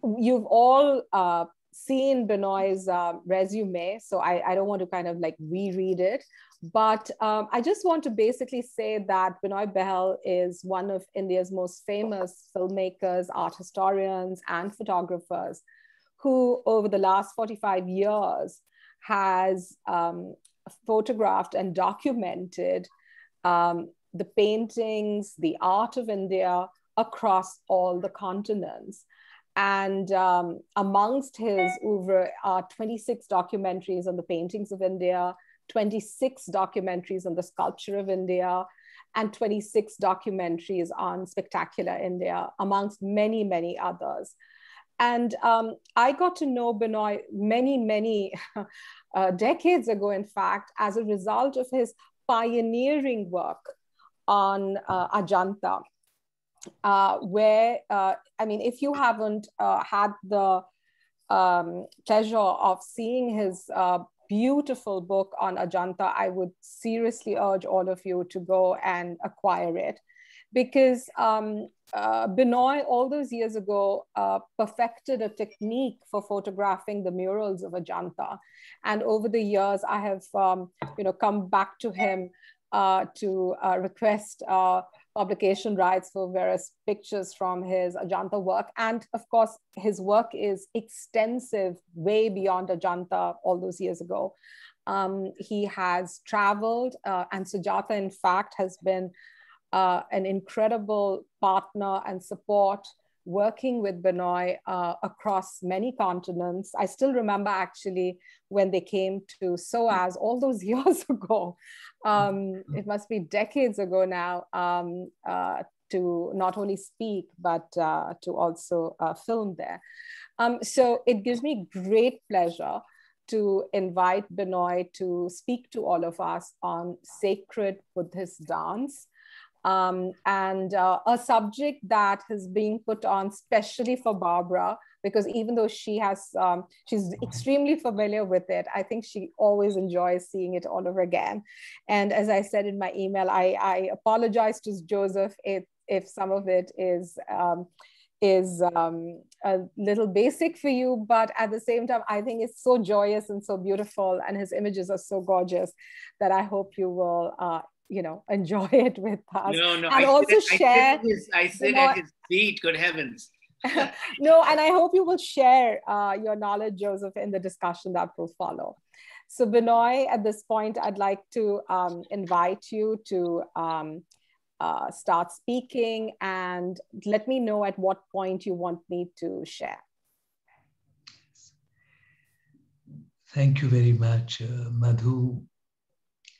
You've all seen Binoy's resume, so I don't want to kind of like reread it. But I just want to basically say that Binoy Behel is one of India's most famous filmmakers, art historians, and photographers who, over the last 45 years, has photographed and documented the paintings, the art of India across all the continents. And amongst his oeuvre are 26 documentaries on the paintings of India, 26 documentaries on the sculpture of India, and 26 documentaries on spectacular India, amongst many, many others. And I got to know Binoy many decades ago, in fact, as a result of his pioneering work on Ajanta, where, I mean, if you haven't had the pleasure of seeing his beautiful book on Ajanta, I would seriously urge all of you to go and acquire it. Because Binoy, all those years ago, perfected a technique for photographing the murals of Ajanta. And over the years, I have come back to him to request publication rights for various pictures from his Ajanta work. And of course, his work is extensive, way beyond Ajanta all those years ago. He has traveled, and Sujata, in fact, has been an incredible partner and support working with Binoy across many continents. I still remember actually when they came to SOAS all those years ago. It must be decades ago now, to not only speak, but to also film there. So it gives me great pleasure to invite Binoy to speak to all of us on sacred Buddhist dance. And a subject that has been put on specially for Barbara, because even though she has, she's extremely familiar with it, I think she always enjoys seeing it all over again. And as I said in my email, I apologize to Joseph if some of it is a little basic for you, but at the same time, I think it's so joyous and so beautiful, and his images are so gorgeous that I hope you will enjoy it with us. No, and I also share. I sit at his feet, good heavens. No, and I hope you will share your knowledge, Joseph, in the discussion that will follow. So Binoy, at this point, I'd like to invite you to start speaking, and let me know at what point you want me to share. Thank you very much, Madhu.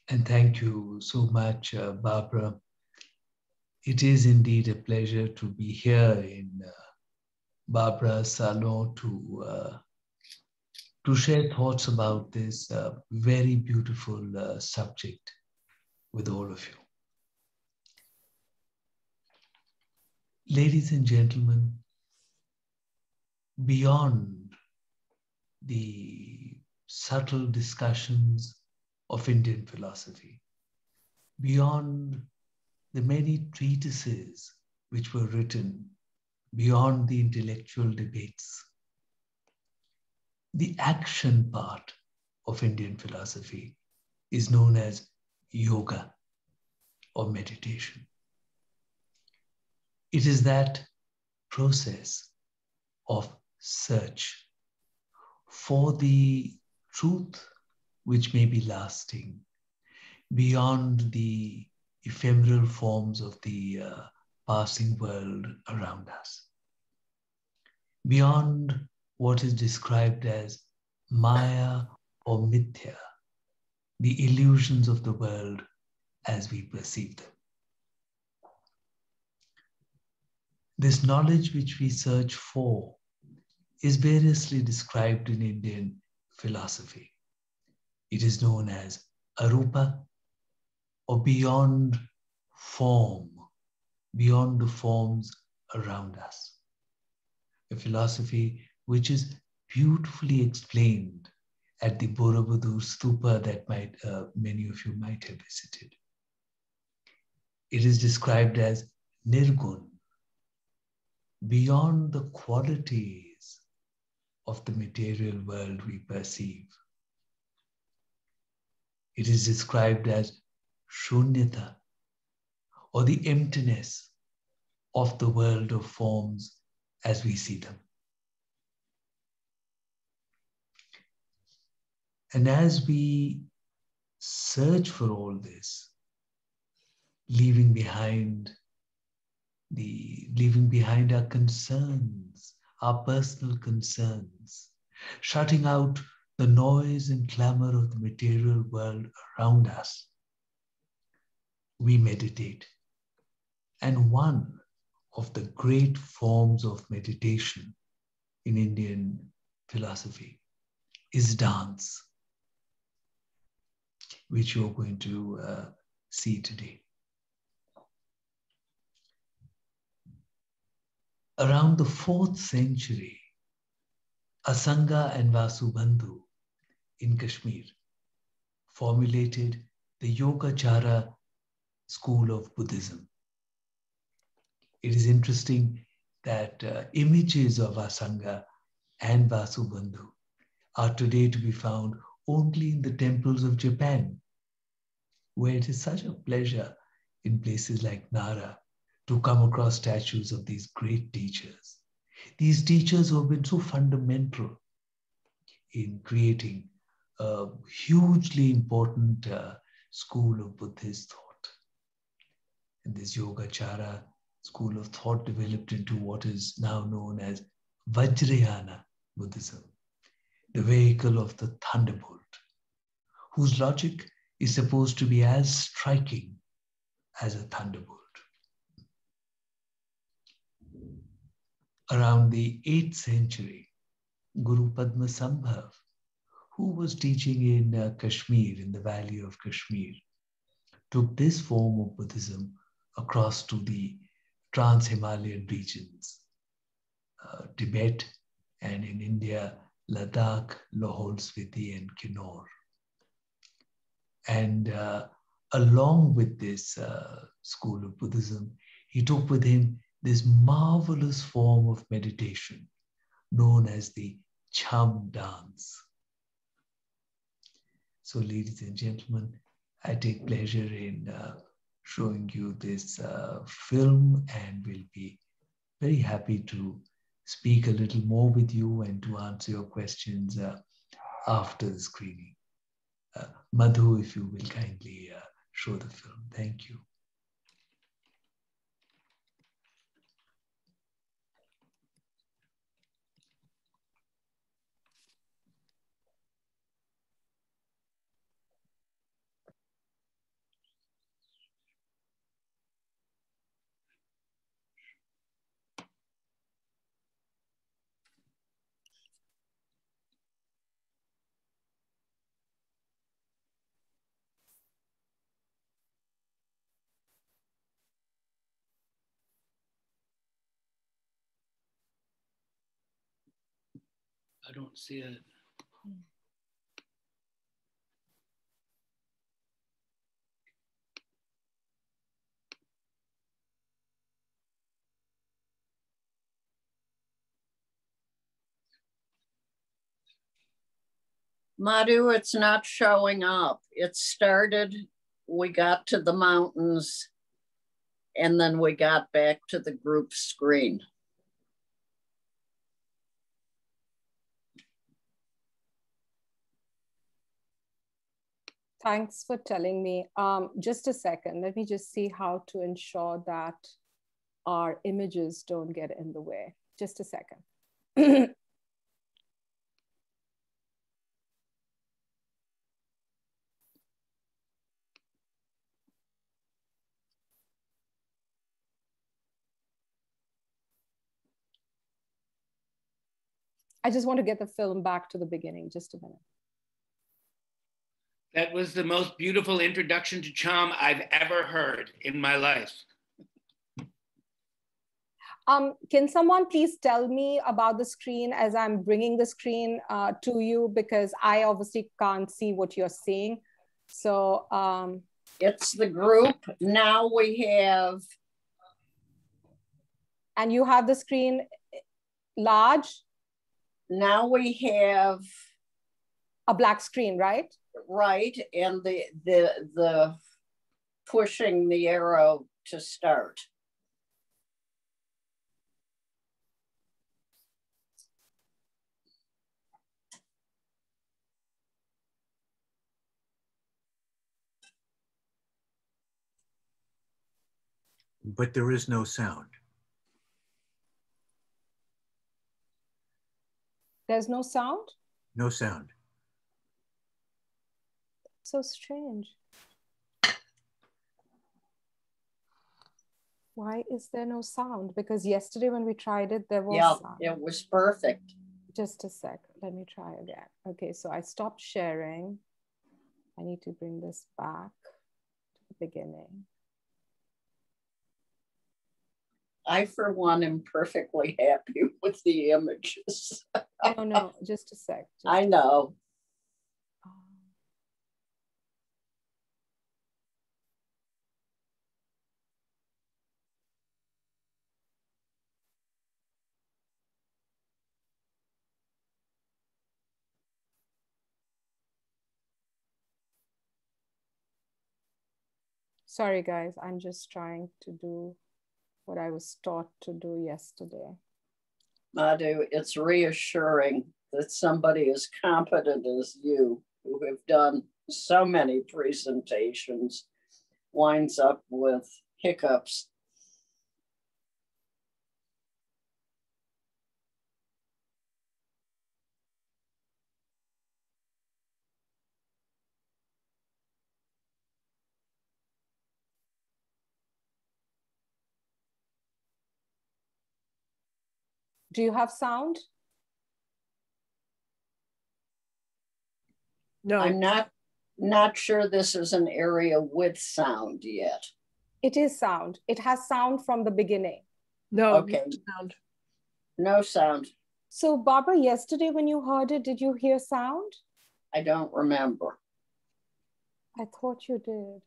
And thank you so much, Barbara. It is indeed a pleasure to be here in Barbara's Salon to share thoughts about this very beautiful subject with all of you. Ladies and gentlemen, beyond the subtle discussions of Indian philosophy, beyond the many treatises which were written, beyond the intellectual debates, the action part of Indian philosophy is known as yoga or meditation. It is that process of search for the truth which may be lasting beyond the ephemeral forms of the passing world around us, beyond what is described as Maya or Mithya, the illusions of the world as we perceive them. This knowledge which we search for is variously described in Indian philosophy. It is known as arupa, or beyond form, beyond the forms around us. A philosophy which is beautifully explained at the Borobudur Stupa that many of you might have visited. It is described as nirgun, beyond the qualities of the material world we perceive. It is described as shunyata, or the emptiness of the world of forms as we see them. And as we search for all this, leaving behind our concerns, our personal concerns, shutting out the noise and clamor of the material world around us, we meditate. And one of the great forms of meditation in Indian philosophy is dance, which you're going to see today. Around the 4th century, Asanga and Vasubandhu in Kashmir formulated the Yogacara school of Buddhism. It is interesting that images of Asanga and Vasubandhu are today to be found only in the temples of Japan, where it is such a pleasure in places like Nara to come across statues of these great teachers. These teachers who have been so fundamental in creating a hugely important school of Buddhist thought. And this Yogacara school of thought developed into what is now known as Vajrayana Buddhism, the vehicle of the thunderbolt, whose logic is supposed to be as striking as a thunderbolt. Around the 8th century, Guru Padma Sambhav, who was teaching in Kashmir, in the valley of Kashmir, took this form of Buddhism across to the trans-Himalayan regions, Tibet, and in India, Ladakh, Lahaul Spiti, and Kinnaur. And along with this school of Buddhism, he took with him this marvelous form of meditation known as the Cham dance. So, ladies and gentlemen, I take pleasure in showing you this film, and will be very happy to speak a little more with you and to answer your questions after the screening. Madhu, if you will kindly show the film. Thank you. I don't see it. Madhu, it's not showing up. It started, we got to the mountains, and then we got back to the group screen. Thanks for telling me. Just a second. Let me just see how to ensure that our images don't get in the way. Just a second. I just want to get the film back to the beginning. Just a minute. That was the most beautiful introduction to Cham I've ever heard in my life. Can someone please tell me about the screen as I'm bringing the screen to you, because I obviously can't see what you're seeing. So it's the group. Now we have And you have the screen large? Now we have a black screen, right? Right, and the pushing the arrow to start. But there is no sound. There's no sound? No sound. So strange. Why is there no sound? Because yesterday when we tried it, there was sound. It was perfect. Just a sec. Let me try again. Okay, so I stopped sharing. I need to bring this back to the beginning. I, for one, am perfectly happy with the images. No, just a sec. I know. Sorry, guys. I'm just trying to do what I was taught to do yesterday. Madhu, it's reassuring that somebody as competent as you, who have done so many presentations, winds up with hiccups. Do you have sound? No. I'm not sure this is an area with sound yet. It is sound. It has sound from the beginning. No, Okay. no sound. No sound. So Barbara, yesterday when you heard it, did you hear sound? I don't remember. I thought you did.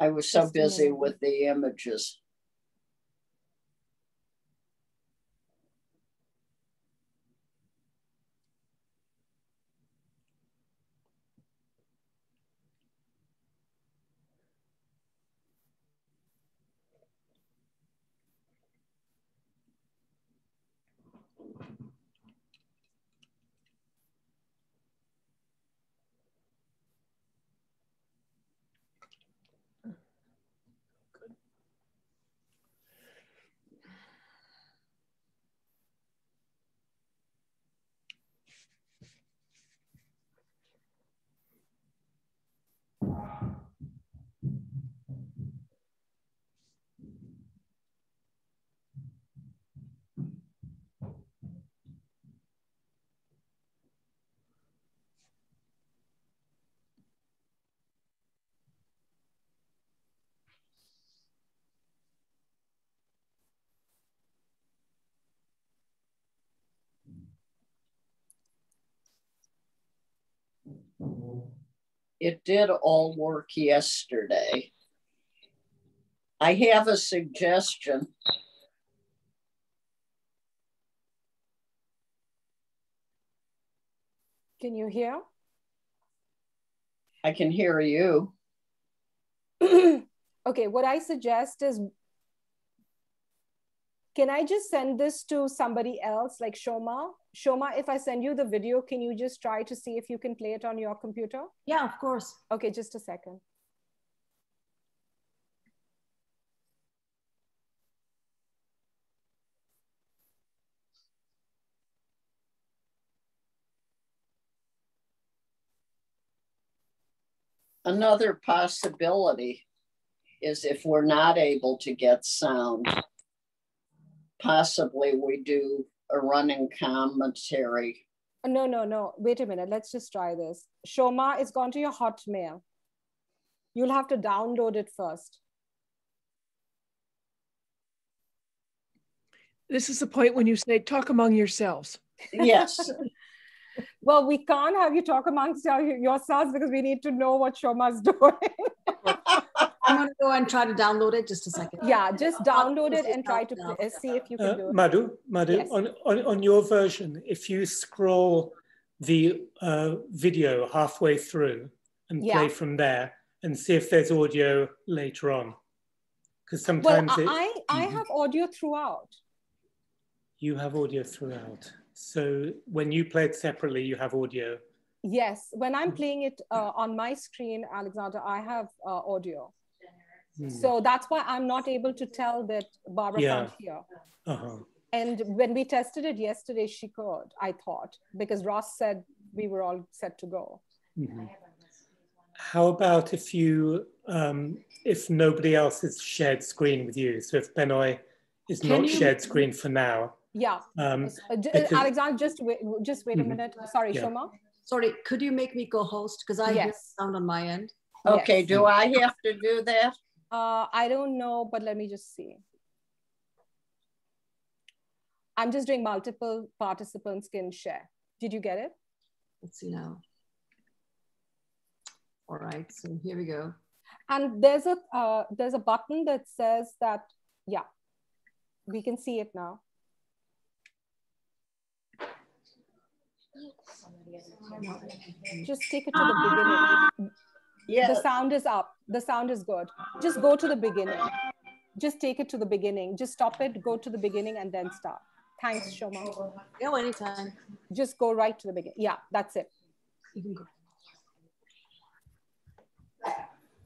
I was so busy with the images. It did all work yesterday. I have a suggestion. Can you hear? I can hear you. Okay, what I suggest is, can I just send this to somebody else like Shoma? Shoma, if I send you the video, can you just try to see if you can play it on your computer? Yeah, of course. Okay, just a second. Another possibility is if we're not able to get sound, possibly we do a running commentary. No. Wait a minute. Let's just try this. Shoma, it's gone to your Hotmail. You'll have to download it first. This is the point when you say, talk among yourselves. Yes. Well, we can't have you talk amongst yourselves because we need to know what Shoma's doing. I'm going to go and try to download it. Just a second. Yeah, just download it and try to see if you can do it. Madhu, Yes. on your version, if you scroll the video halfway through and play from there and see if there's audio later on. Because sometimes I have audio throughout. You have audio throughout. So when you play it separately, you have audio. Yes, when I'm playing it on my screen, Alexander, I have audio. So that's why I'm not able to tell that Barbara can't hear. And when we tested it yesterday, she could, I thought, because Ross said we were all set to go. How about if you, if nobody else has shared screen with you? So if Benoit is not shared screen for now. Yeah. Alexander, just wait a minute. Sorry, Shoma. Sorry, could you make me co-host? Because I hear sound on my end. Okay, do I have to do that? I don't know, but let me just see. I'm just doing multiple participants can share. Did you get it? Let's see now. All right, so here we go. And there's a button that says that, we can see it now. Just take it to the beginning. Yeah. The sound is up. The sound is good. Just go to the beginning. Just take it to the beginning. Just stop it, go to the beginning, and then start. Thanks, Shoma. Go anytime. Just go right to the beginning. Yeah, that's it. You can go.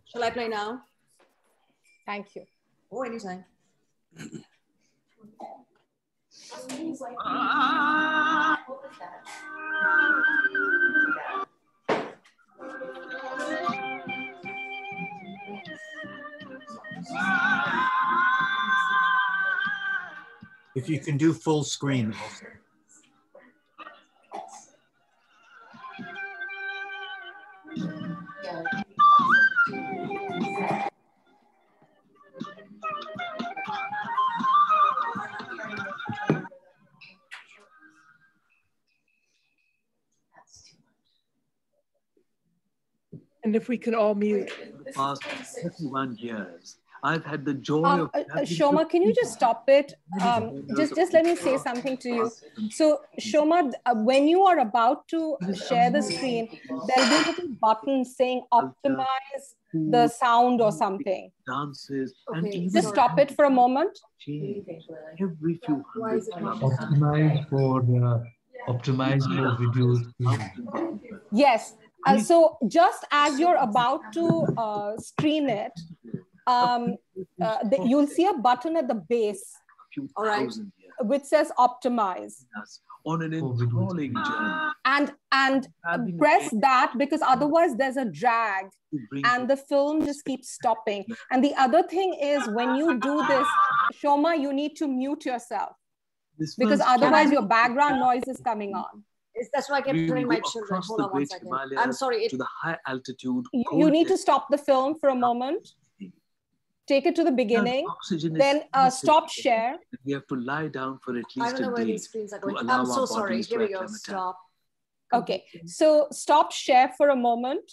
Shall I play now? Thank you. Oh, anytime. If you can do full screen also. And if we can all mute. For the past 31 years, I've had the joy of... Shoma, can you just stop it? Just let me say something to you. So Shoma, when you are about to share the screen, there'll be a little button saying optimize the sound or something. Dances. Okay. And just stop it for a moment. Every few hundred Optimize for videos. Yes. So just as you're about to screen it, you'll see a button at the base, all right, which says optimize. On an enthralling journey. And press that, because otherwise there's a drag and the film just keeps stopping. And the other thing is, when you do this, Shoma, you need to mute yourself, because otherwise your background noise is coming on. That's why I kept turning my children. Hold on 1 second. I'm sorry. To the high altitude. You need to stop the film for a moment. Take it to the beginning. Then stop share. We have to lie down for at least I don't know where these screens are going. I'm so sorry. Here we go. Stop. Okay. So stop share for a moment.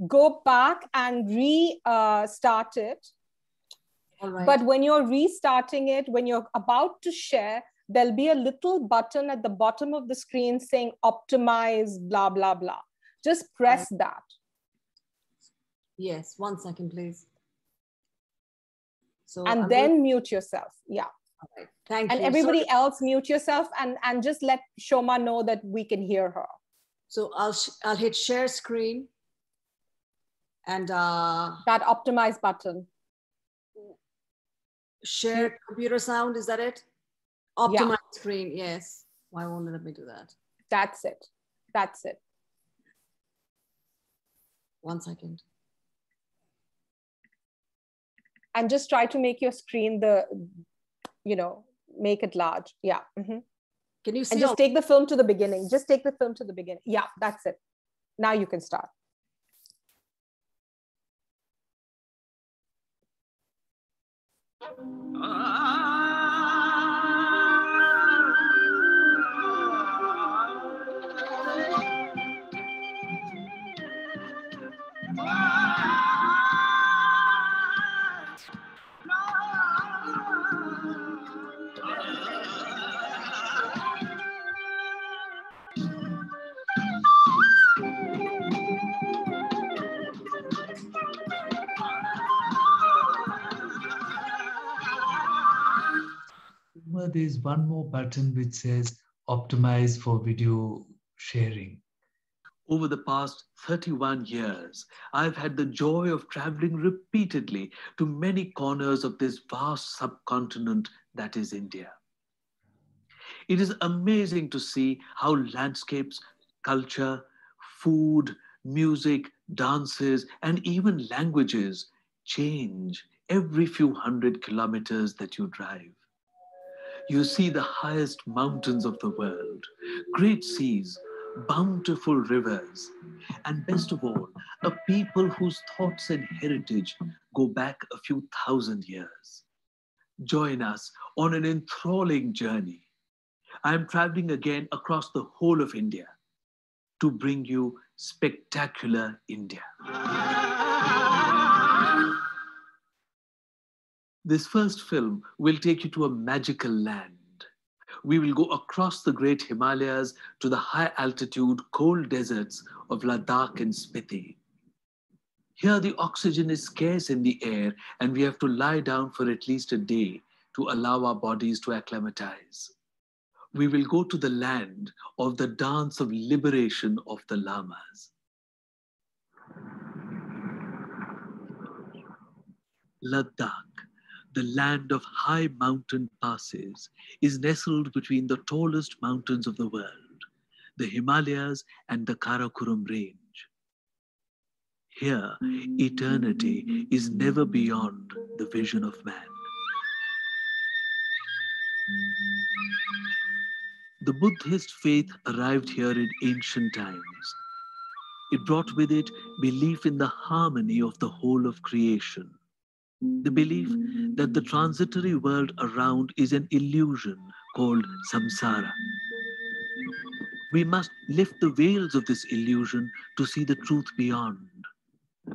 Go back and restart it. All right. But when you're restarting it, when you're about to share, there'll be a little button at the bottom of the screen saying optimize, blah, blah, blah. Just press that. Yes, 1 second, please. So and then mute yourself. Yeah. Okay. Thank you. And everybody else mute yourself and just let Shoma know that we can hear her. So I'll hit share screen and that optimize button. Share computer sound, is that it? Optimize screen, yes. Why won't it let me do that? That's it. That's it. 1 second. And just try to make your screen make it large. Yeah. Mm-hmm. Can you see? And just take the film to the beginning. Just take the film to the beginning. Yeah, that's it. Now you can start. Rama, there's one more button which says optimize for video sharing. Over the past 31 years, I've had the joy of traveling repeatedly to many corners of this vast subcontinent that is India. It is amazing to see how landscapes, culture, food, music, dances, and even languages change every few hundred kilometers that you drive. You see the highest mountains of the world, great seas, bountiful rivers, and best of all, a people whose thoughts and heritage go back a few thousand years. Join us on an enthralling journey. I am traveling again across the whole of India to bring you spectacular India. This first film will take you to a magical land. We will go across the great Himalayas to the high altitude cold deserts of Ladakh and Spiti. Here the oxygen is scarce in the air and we have to lie down for at least a day to allow our bodies to acclimatize. We will go to the land of the dance of liberation of the Lamas. Ladakh, the land of high mountain passes, is nestled between the tallest mountains of the world, the Himalayas and the Karakoram range. Here, eternity is never beyond the vision of man. The Buddhist faith arrived here in ancient times. It brought with it belief in the harmony of the whole of creation. The belief that the transitory world around is an illusion called samsara. We must lift the veils of this illusion to see the truth beyond,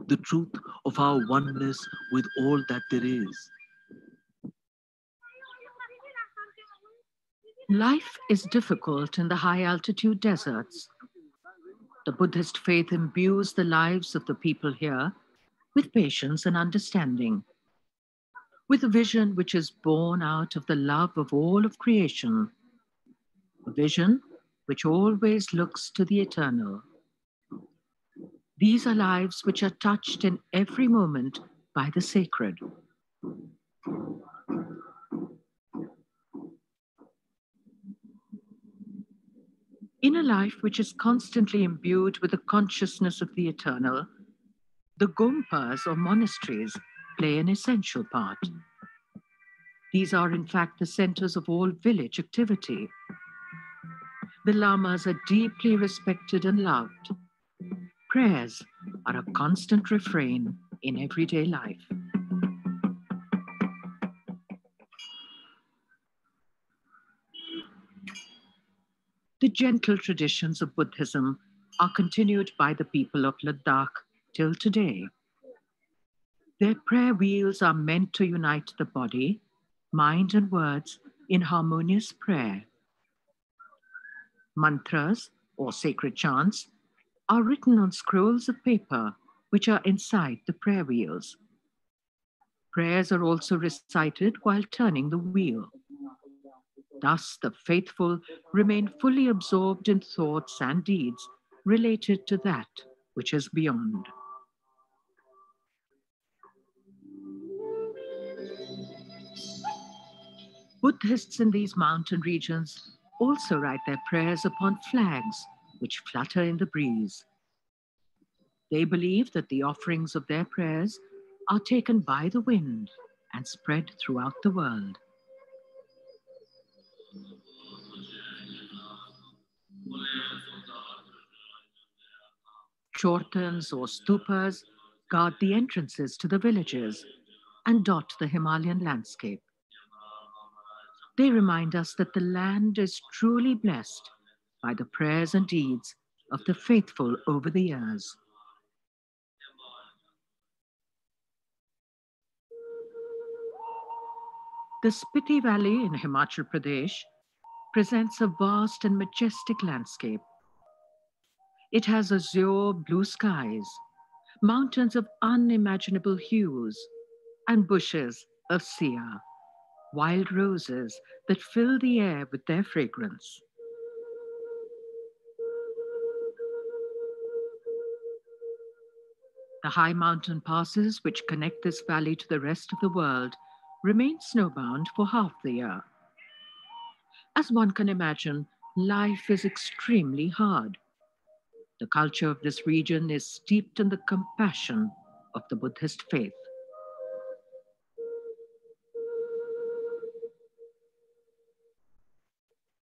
the truth of our oneness with all that there is. Life is difficult in the high-altitude deserts. The Buddhist faith imbues the lives of the people here with patience and understanding, with a vision which is born out of the love of all of creation, a vision which always looks to the eternal. These are lives which are touched in every moment by the sacred. In a life which is constantly imbued with the consciousness of the eternal, the gompas or monasteries play an essential part. These are in fact the centers of all village activity. The lamas are deeply respected and loved. Prayers are a constant refrain in everyday life. The gentle traditions of Buddhism are continued by the people of Ladakh till today. Their prayer wheels are meant to unite the body, mind, and words in harmonious prayer. Mantras, or sacred chants, are written on scrolls of paper which are inside the prayer wheels. Prayers are also recited while turning the wheel. Thus, the faithful remain fully absorbed in thoughts and deeds related to that which is beyond. Buddhists in these mountain regions also write their prayers upon flags which flutter in the breeze. They believe that the offerings of their prayers are taken by the wind and spread throughout the world. Chortans or stupas guard the entrances to the villages and dot the Himalayan landscape. They remind us that the land is truly blessed by the prayers and deeds of the faithful over the years. The Spiti Valley in Himachal Pradesh presents a vast and majestic landscape. It has azure blue skies, mountains of unimaginable hues, and bushes of sia, wild roses that fill the air with their fragrance. The high mountain passes which connect this valley to the rest of the world remain snowbound for half the year. As one can imagine, life is extremely hard. The culture of this region is steeped in the compassion of the Buddhist faith.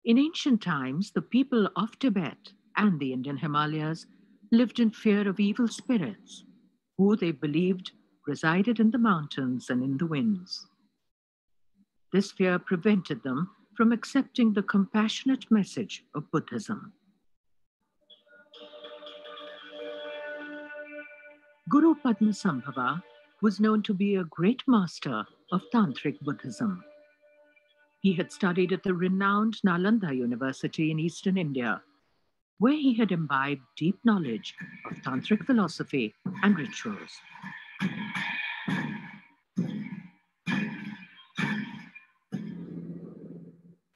In ancient times, the people of Tibet and the Indian Himalayas lived in fear of evil spirits, who they believed resided in the mountains and in the winds. This fear prevented them from accepting the compassionate message of Buddhism. Guru Padmasambhava was known to be a great master of Tantric Buddhism. He had studied at the renowned Nalanda University in eastern India, where he had imbibed deep knowledge of Tantric philosophy and rituals.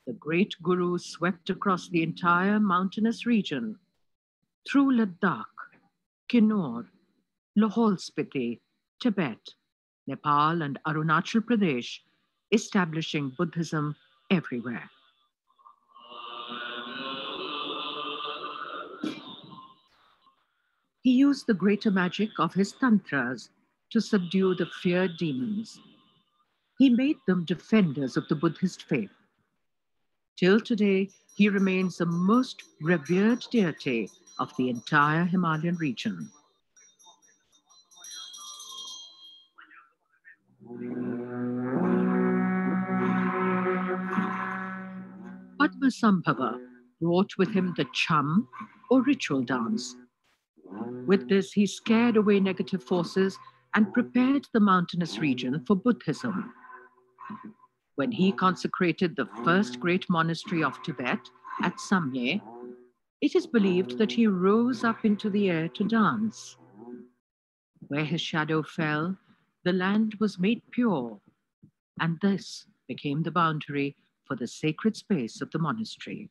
The great Guru swept across the entire mountainous region, through Ladakh, Kinnaur, Lahaul Spiti, Tibet, Nepal, and Arunachal Pradesh, establishing Buddhism everywhere. He used the greater magic of his tantras to subdue the feared demons. He made them defenders of the Buddhist faith. Till today, he remains the most revered deity of the entire Himalayan region. Padmasambhava brought with him the cham, or ritual dance. With this, he scared away negative forces and prepared the mountainous region for Buddhism. When he consecrated the first great monastery of Tibet at Samye, it is believed that he rose up into the air to dance. Where his shadow fell, the land was made pure, and this became the boundary for the sacred space of the monastery.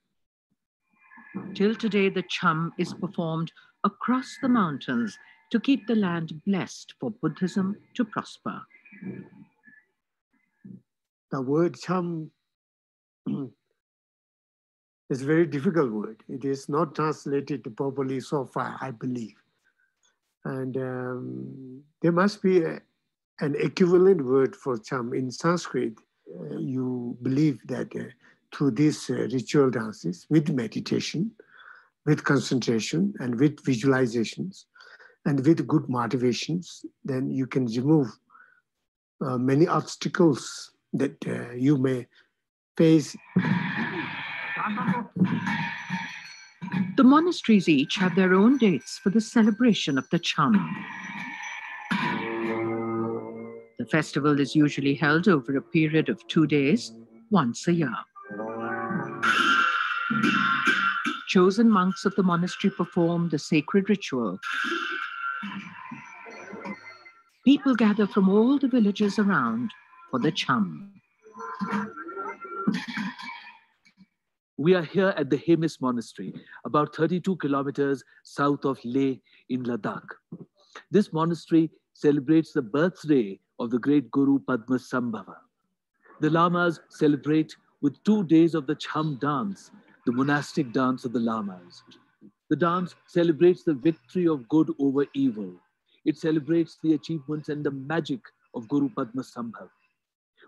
Till today, the cham is performed across the mountains to keep the land blessed for Buddhism to prosper. The word cham is a very difficult word. It is not translated properly so far, I believe. And there must be an equivalent word for cham in Sanskrit. You believe that through these ritual dances, with meditation, with concentration, and with visualizations, and with good motivations, then you can remove many obstacles that you may face. The monasteries each have their own dates for the celebration of the cham. The festival is usually held over a period of 2 days, once a year. Chosen monks of the monastery perform the sacred ritual. People gather from all the villages around for the cham. We are here at the Hemis Monastery, about 32 kilometers south of Leh in Ladakh. This monastery celebrates the birthday of the great Guru Padmasambhava. The Lamas celebrate with 2 days of the cham dance, the monastic dance of the Lamas. The dance celebrates the victory of good over evil. It celebrates the achievements and the magic of Guru Padmasambhava.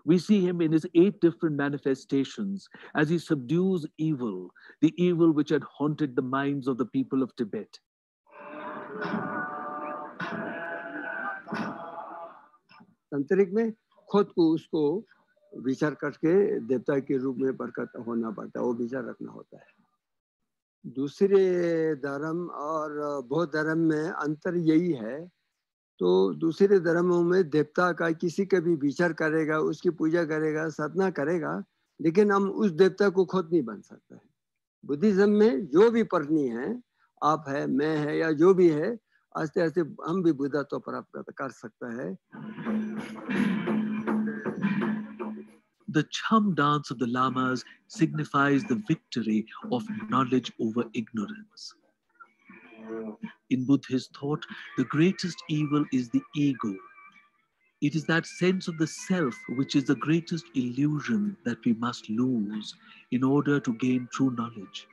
We see him in his 8 different manifestations as he subdues evil, the evil which had haunted the minds of the people of Tibet. तंत्रिक में खुद को उसको विचार करके देवता के रूप में प्रकट होना पड़ता है, वो विचार रखना होता है. दूसरे धर्म और बौद्ध धर्म में अंतर यही है, तो दूसरे धर्मों में देवता का किसी का भी विचार करेगा, उसकी पूजा करेगा, साधना करेगा, लेकिन हम उस देवता को खुद नहीं बन सकता है. बुद्धिज्म में जो भी पत्नी है, आप है, मैं है, या जो भी है, आस्ते आस्ते हम भी बुद्धत्व प्राप्त कर सकता है. The Cham dance of the Lamas signifies the victory of knowledge over ignorance. In Buddhist thought, the greatest evil is the ego. It is that sense of the self which is the greatest illusion that we must lose in order to gain true knowledge.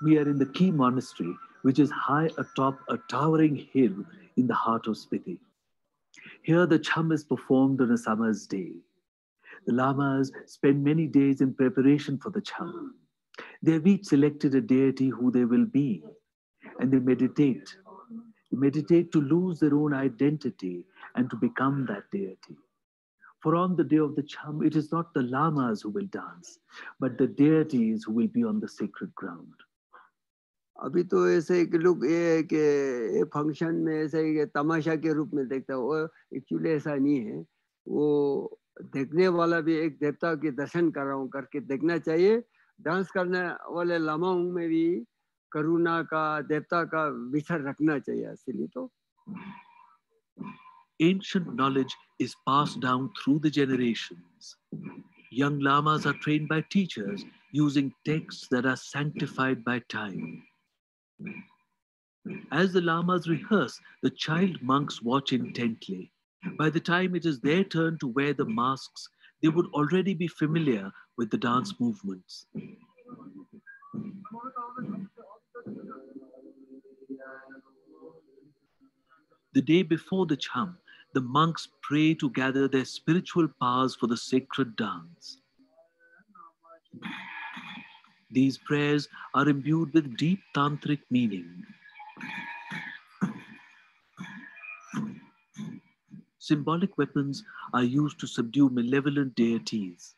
We are in the key monastery, which is high atop a towering hill in the heart of Spiti. Here the Cham is performed on a summer's day. The Lamas spend many days in preparation for the Cham. They have each selected a deity who they will be, and they meditate. They meditate to lose their own identity and to become that deity. For on the day of the Cham, it is not the Lamas who will dance, but the deities who will be on the sacred ground. अभी तो ऐसे कि लोग ये कि function में ऐसे तमाशा के रूप में देखता है, वो एक्चुअली ऐसा नहीं है। वो देखने वाला भी एक देवता के दर्शन कर रहा हूँ करके देखना चाहिए। डांस करने वाले लामाओं में भी करुणा का देवता का विचार रखना चाहिए। इसलिए तो Ancient knowledge is passed down through the generations. Young lamas are trained by teachers using texts that are sanctified by time. As the lamas rehearse, the child monks watch intently. By the time it is their turn to wear the masks, they would already be familiar with the dance movements. The day before the Cham, the monks pray to gather their spiritual powers for the sacred dance. These prayers are imbued with deep tantric meaning. Symbolic weapons are used to subdue malevolent deities.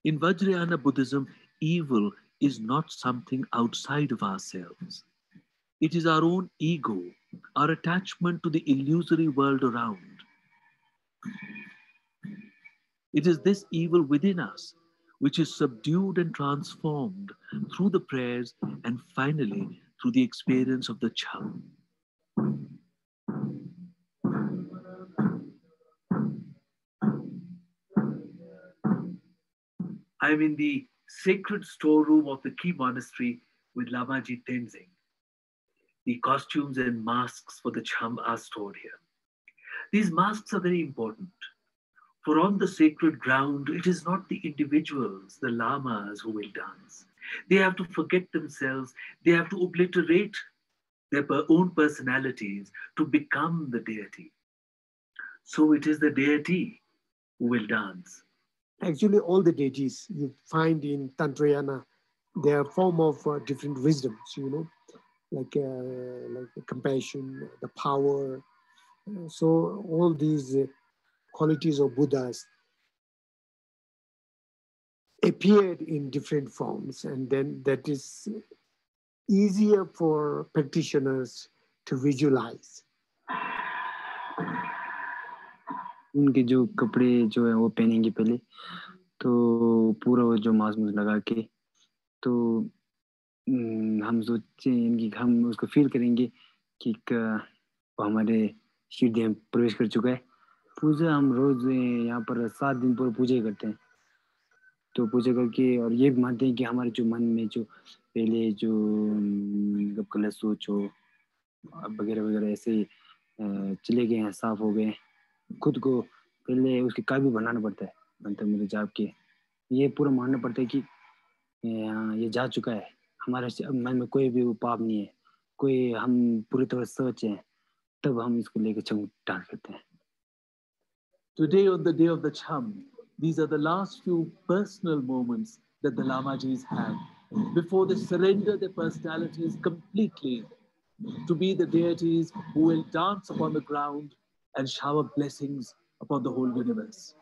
In Vajrayana Buddhism, evil is not something outside of ourselves. It is our own ego, our attachment to the illusory world around. It is this evil within us which is subdued and transformed through the prayers and finally through the experience of the Cham. I am in the sacred storeroom of the Key Monastery with Lamaji Tenzing. The costumes and masks for the Cham are stored here. These masks are very important. For on the sacred ground, it is not the individuals, the lamas, who will dance. They have to forget themselves. They have to obliterate their own personalities to become the deity. So it is the deity who will dance. Actually, all the deities you find in Tantrayana, they are a form of different wisdoms, you know, like the compassion, the power. So all these qualities of Buddhas appeared in different forms, and then that is easier for practitioners to visualize. उनके जो कपड़े जो है वो पहनेंगे पहले, तो पूरा वो जो मास्क लगा के, तो हम सोचे इनकी हम उसको फील करेंगे कि हमारे हृदय में प्रवेश कर चुका है। पूजा हम रोज यहाँ पर 7 दिन पूरा पूजा करते हैं, तो पूजा करके और ये भी मानते हैं कि हमारे जो मन में जो पहले जो गलत सोच हो वगैरह वगैरह ऐसे चले गए हैं, साफ हो गए। खुद को पहले उसके काबिल बनाना पड़ता है मंत्र में जाप के, ये पूरा मानना पड़ता है कि ये जा चुका है, हमारे मन में कोई भी पाप नहीं है, कोई हम पूरी तरह सच हैं, तब हम इसको लेकर चम डांस करते हैं। Today, on the day of the Cham, these are the last few personal moments that the Lamajis have before they surrender their personalities completely to be the deities who will dance upon the ground and shower blessings upon the whole universe.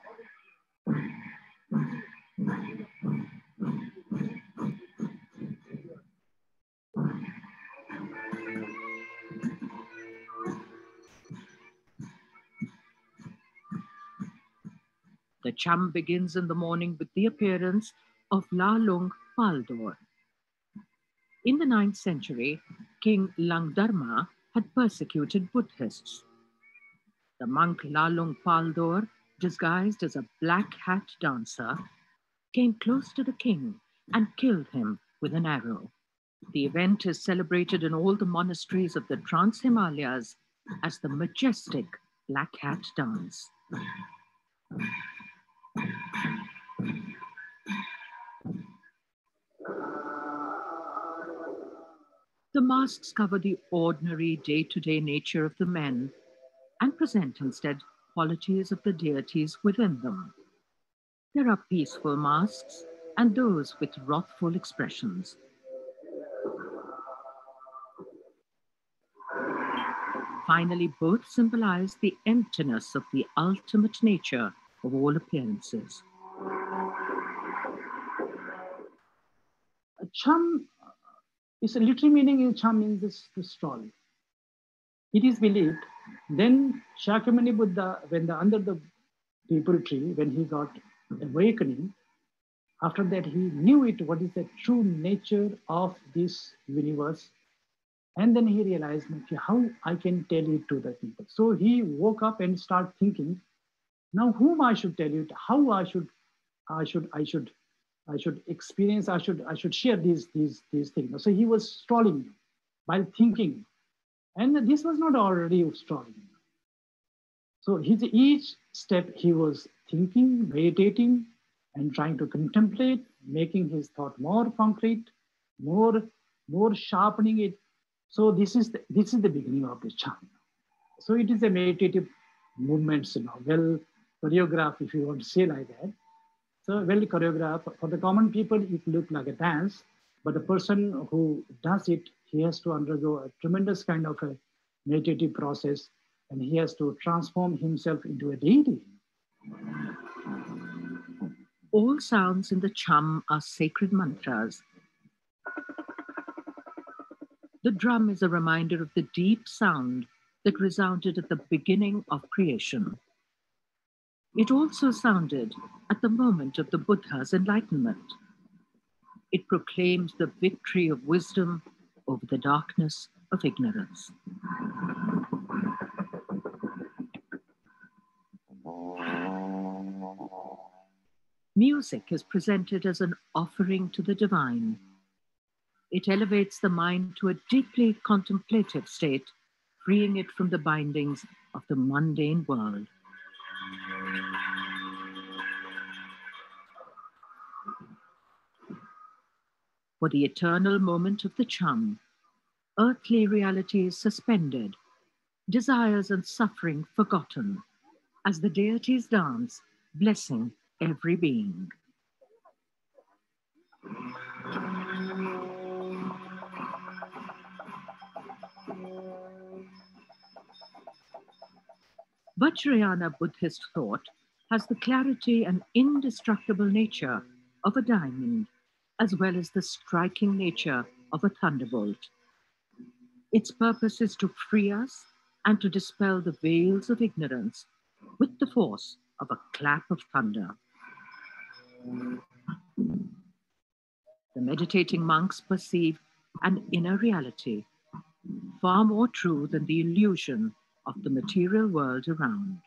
The cham begins in the morning with the appearance of Lalung Paldor. In the 9th century, King Langdharma had persecuted Buddhists. The monk Lalung Paldor, disguised as a black hat dancer, came close to the king and killed him with an arrow. The event is celebrated in all the monasteries of the Trans-Himalayas as the majestic Black Hat Dance. The masks cover the ordinary day-to-day nature of the men and present instead qualities of the deities within them. There are peaceful masks and those with wrathful expressions. Finally, both symbolize the emptiness of the ultimate nature of all appearances. Cham is a literal meaning in Cham means this story. It is believed then Shakyamuni Buddha, when under the people tree, when he got awakening, after that he knew what is the true nature of this universe. And then he realized how I can tell it to the people. So he woke up and started thinking, now whom I should tell it, how I should experience, I should share these things. So he was strolling while thinking. And this was not already strolling. So each step he was thinking, meditating, and trying to contemplate, making his thought more concrete, more sharpening it. So this is the beginning of the cham. So it is a meditative movement, well choreographed, if you want to say like that. So well choreographed. For the common people, it looks like a dance, but the person who does it, he has to undergo a tremendous kind of a meditative process, and he has to transform himself into a deity. All sounds in the cham are sacred mantras. The drum is a reminder of the deep sound that resounded at the beginning of creation. It also sounded at the moment of the Buddha's enlightenment. It proclaimed the victory of wisdom over the darkness of ignorance. Music is presented as an offering to the divine. It elevates the mind to a deeply contemplative state, freeing it from the bindings of the mundane world. For the eternal moment of the cham, earthly reality is suspended, desires and suffering forgotten, as the deities dance, blessing every being. Vajrayana Buddhist thought has the clarity and indestructible nature of a diamond, as well as the striking nature of a thunderbolt. Its purpose is to free us and to dispel the veils of ignorance with the force of a clap of thunder. The meditating monks perceive an inner reality, far more true than the illusion of the material world around.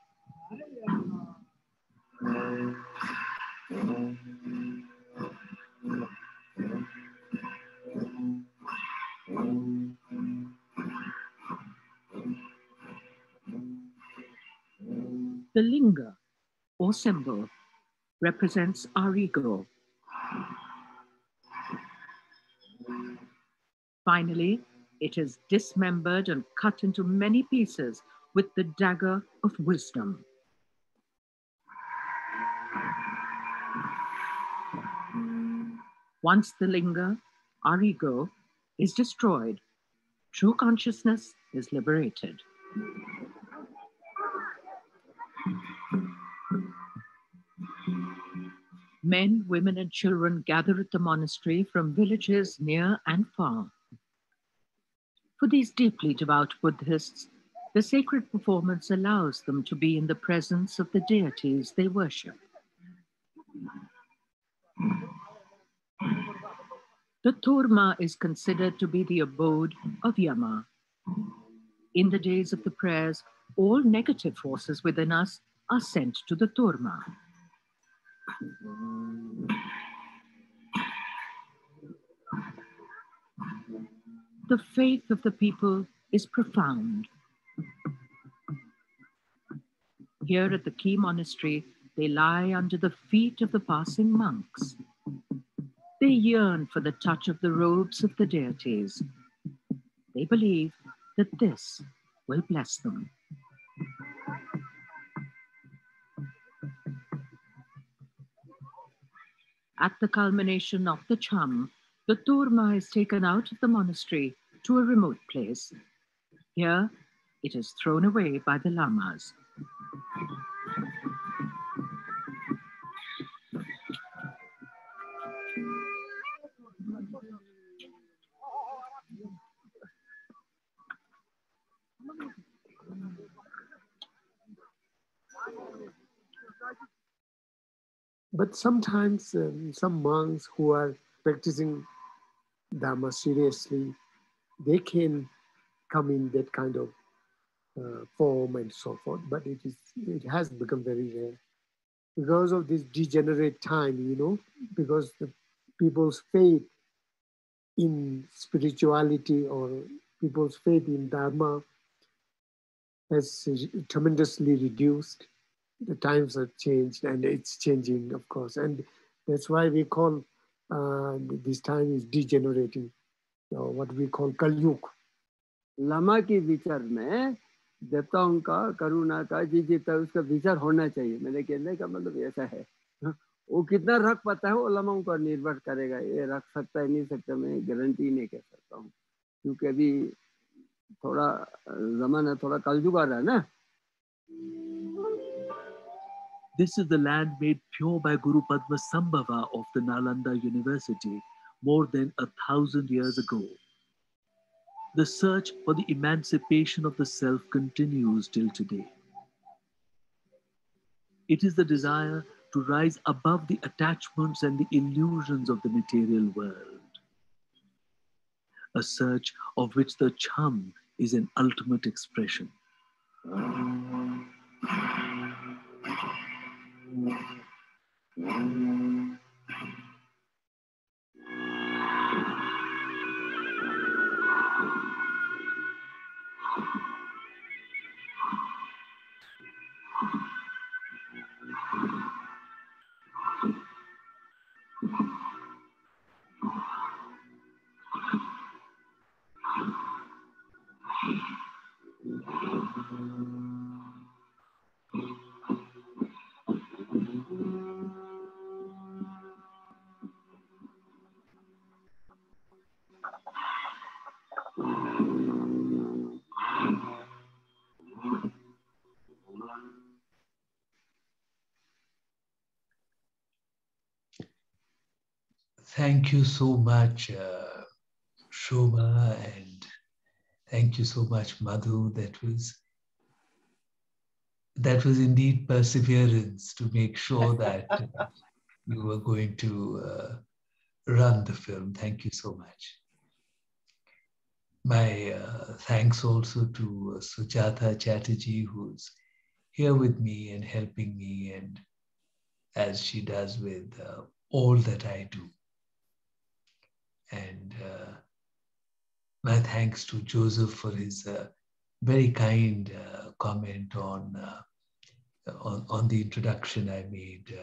The linga, or symbol, represents our ego. Finally, it is dismembered and cut into many pieces with the dagger of wisdom. Once the linga, our ego, is destroyed, true consciousness is liberated. Men, women, and children gather at the monastery from villages near and far. For these deeply devout Buddhists, the sacred performance allows them to be in the presence of the deities they worship. The Turma is considered to be the abode of Yama. In the days of the prayers, all negative forces within us are sent to the Turma. The faith of the people is profound. Here at the key monastery, they lie under the feet of the passing monks. They yearn for the touch of the robes of the deities. They believe that this will bless them. At the culmination of the Cham, the Turma is taken out of the monastery to a remote place. Here, it is thrown away by the lamas. But sometimes some monks who are practicing Dharma seriously, they can come in that kind of form and so forth, but it has become very rare because of this degenerate time, you know, because the people's faith in spirituality or people's faith in Dharma has tremendously reduced. The times have changed and it's changing, of course. And that's why we call this time is degenerating, what we call Kalyug. लमा के विचार में देवताओं का करुणा का जीता उसका विचार होना चाहिए। मेरे कहने का मतलब ऐसा है, वो कितना रख पाता है वो लमाओं पर निर्भर करेगा। ये रख सकता है नहीं सकता मैं गारंटी नहीं कह सकता हूँ, क्योंकि अभी थोड़ा जमाना थोड़ा कलयुग आ रहा है ना। This is the land made pure by Guru Padma Sambhava of the Nalanda University more than 1,000 years ago. The search for the emancipation of the self continues till today. It is the desire to rise above the attachments and the illusions of the material world. A search of which the Cham is an ultimate expression. Thank you so much, Shobha, and thank you so much, Madhu. That was indeed perseverance to make sure that you were going to run the film. Thank you so much. My thanks also to Sujata Chatterjee, who's here with me and helping me, and as she does with all that I do. And my thanks to Joseph for his very kind comment on the introduction I made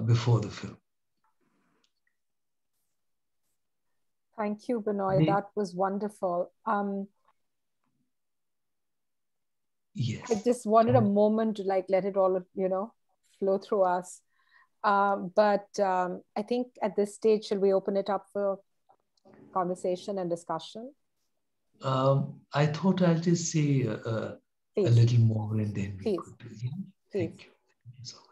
before the film. Thank you, Binoy. That was wonderful. Yes. I just wanted a moment to let it all, flow through us. But I think at this stage, shall we open it up for conversation and discussion? I thought I'll just say a little more and then we could do. Yeah? Thank you. Thank you so much.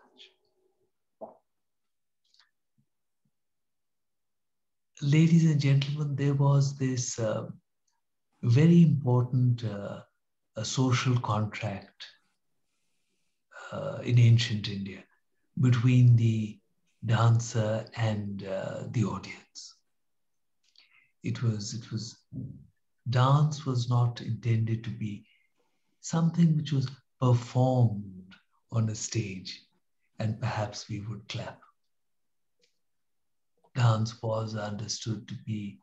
Ladies and gentlemen, there was this very important social contract in ancient India between the dancer and the audience. Dance was not intended to be something which was performed on a stage and perhaps we would clap. Dance was understood to be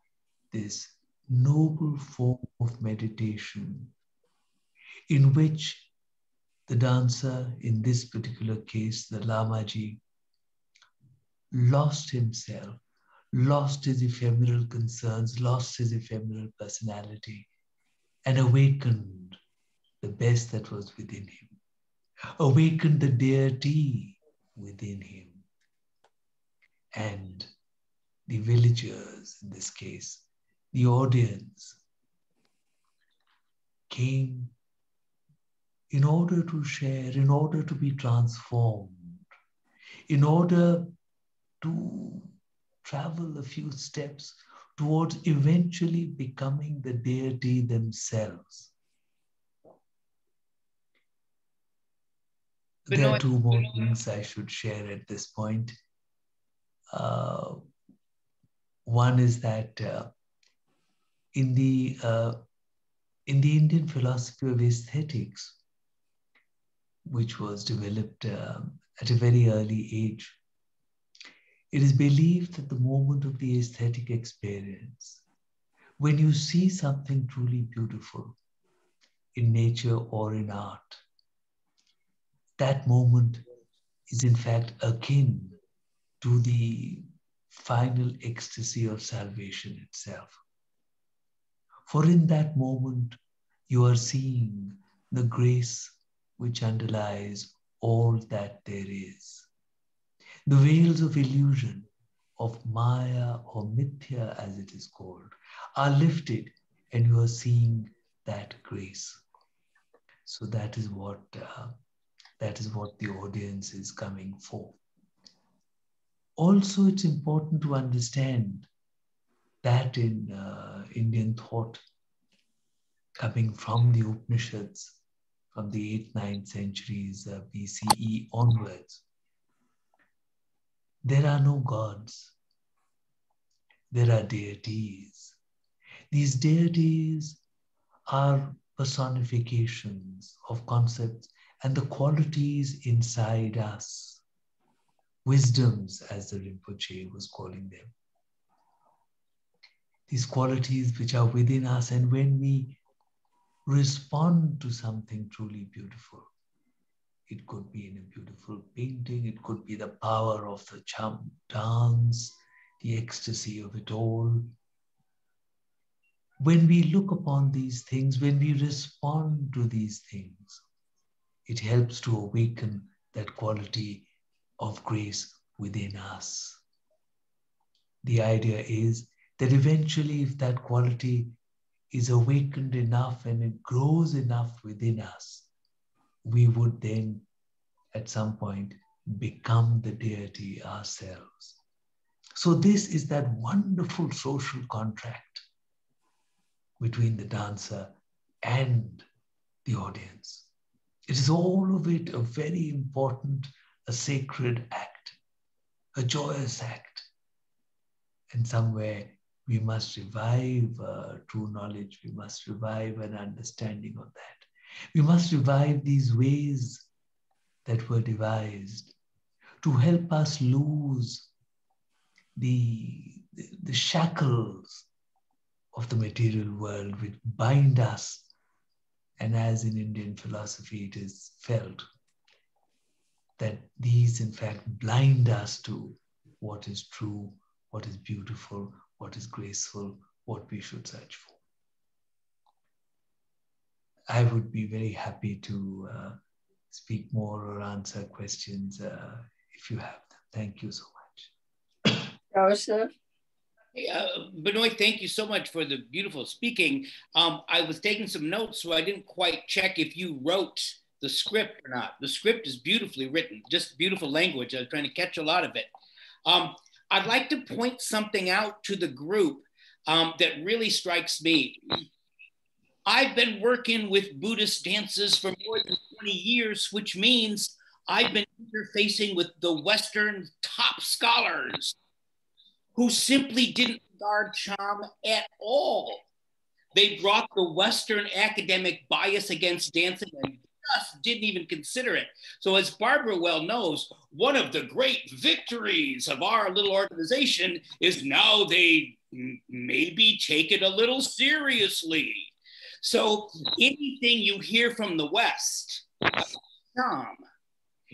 this noble form of meditation in which the dancer, in this particular case, the Lamaji, lost himself, lost his ephemeral concerns, lost his ephemeral personality, and awakened the best that was within him, awakened the deity within him. And the villagers, in this case, the audience, came in order to share, in order to be transformed, in order to travel a few steps towards eventually becoming the deity themselves. There are two more things I should share at this point. One is that in the Indian philosophy of aesthetics, which was developed at a very early age, it is believed that the moment of the aesthetic experience, when you see something truly beautiful in nature or in art, that moment is in fact akin to the final ecstasy of salvation itself. For in that moment, you are seeing the grace which underlies all that there is. The veils of illusion, of Maya or Mithya as it is called, are lifted and you are seeing that grace. So that is what the audience is coming for. Also, it's important to understand that in Indian thought, coming from the Upanishads, from the 8th, 9th centuries BCE onwards, there are no gods. There are deities. These deities are personifications of concepts and the qualities inside us, wisdoms, as the Rinpoche was calling them. These qualities which are within us, and when we respond to something truly beautiful, it could be in a beautiful painting, it could be the power of the cham dance, the ecstasy of it all. When we look upon these things, when we respond to these things, it helps to awaken that quality of grace within us. The idea is that eventually, if that quality is awakened enough and it grows enough within us, we would then at some point become the deity ourselves. So this is that wonderful social contract between the dancer and the audience. It is all of it a very important, a sacred act, a joyous act. And somewhere we must revive true knowledge. We must revive an understanding of that. We must revive these ways that were devised to help us lose the shackles of the material world which bind us. And as in Indian philosophy, it is felt that these in fact blind us to what is true, what is beautiful, what is graceful, what we should search for. I would be very happy to speak more or answer questions if you have them. Thank you so much. Joseph? Benoit, thank you so much for the beautiful speaking. I was taking some notes, so I didn't quite check if you wrote the script or not. The script is beautifully written, just beautiful language. I was trying to catch a lot of it. I'd like to point something out to the group that really strikes me. I've been working with Buddhist dances for more than 20 years, which means I've been interfacing with the Western top scholars who simply didn't regard Cham at all. They brought the Western academic bias against dancing and just didn't even consider it. So as Barbara well knows, one of the great victories of our little organization is now they maybe take it a little seriously. So anything you hear from the West about Cham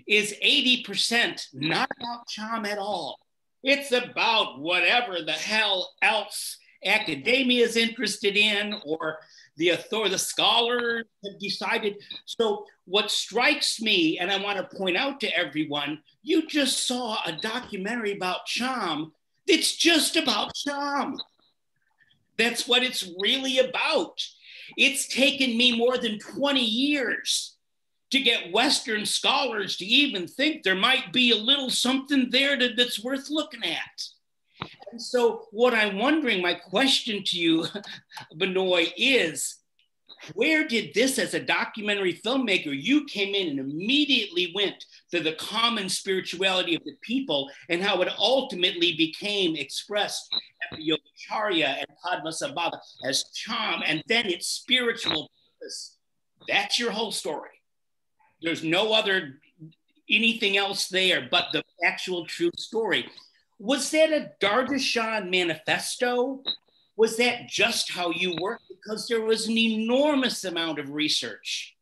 is 80% not about Cham at all. It's about whatever the hell else academia is interested in, or the scholars have decided. So what strikes me, and I want to point out to everyone, you just saw a documentary about Cham that's just about Cham. That's what it's really about. It's taken me more than 20 years to get Western scholars to even think there might be a little something there that's worth looking at. And so what I'm wondering, my question to you, Benoit, is where did this, as a documentary filmmaker, you came in and immediately went to the common spirituality of the people and how it ultimately became expressed at the Yogacharya and Padmasambhava as Cham, and then its spiritual purpose. That's your whole story. There's no other, anything else there but the actual true story. Was that a Dardashan manifesto? Was that just how you work? Because there was an enormous amount of research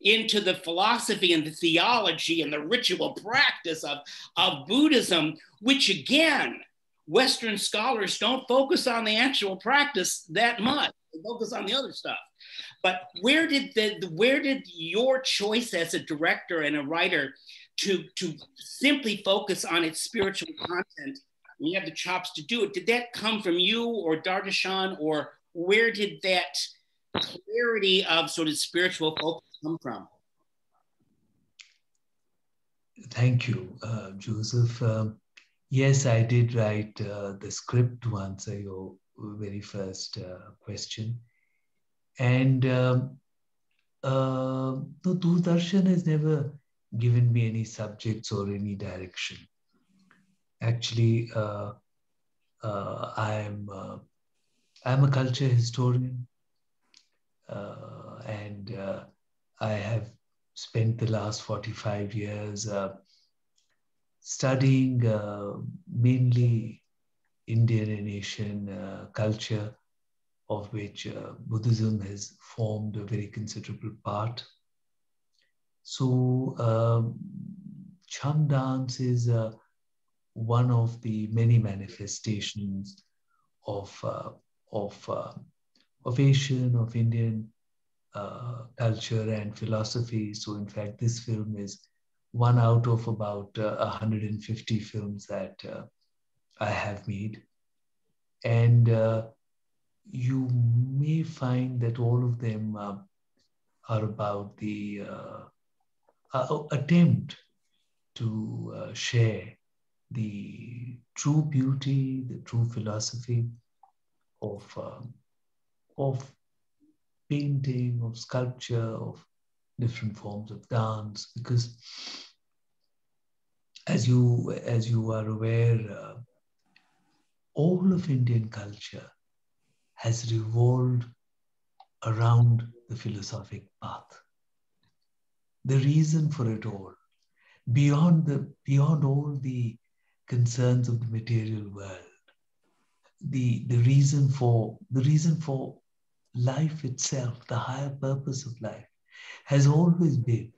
into the philosophy and the theology and the ritual practice of Buddhism, which again, Western scholars don't focus on the actual practice that much. They focus on the other stuff. But where did your choice as a director and a writer to simply focus on its spiritual content, and you have the chops to do it, did that come from you or Dardashan, or where did that clarity of sort of spiritual focus come from? Thank you, Joseph. Yes, I did write the script to answer your very first question. And Doordarshan has never given me any subjects or any direction. Actually, I'm a culture historian, and I have spent the last 45 years studying mainly Indian and Asian culture, of which Buddhism has formed a very considerable part. So Cham dance is one of the many manifestations of Asian, of Indian culture and philosophy. So in fact, this film is one out of about 150 films that I have made. And you may find that all of them are about the attempt to share the true beauty, the true philosophy of painting, of sculpture, of different forms of dance. Because as you are aware, all of Indian culture has revolved around the philosophic path. The reason for it all, beyond all the concerns of the material world, the reason for life itself, the higher purpose of life, has always been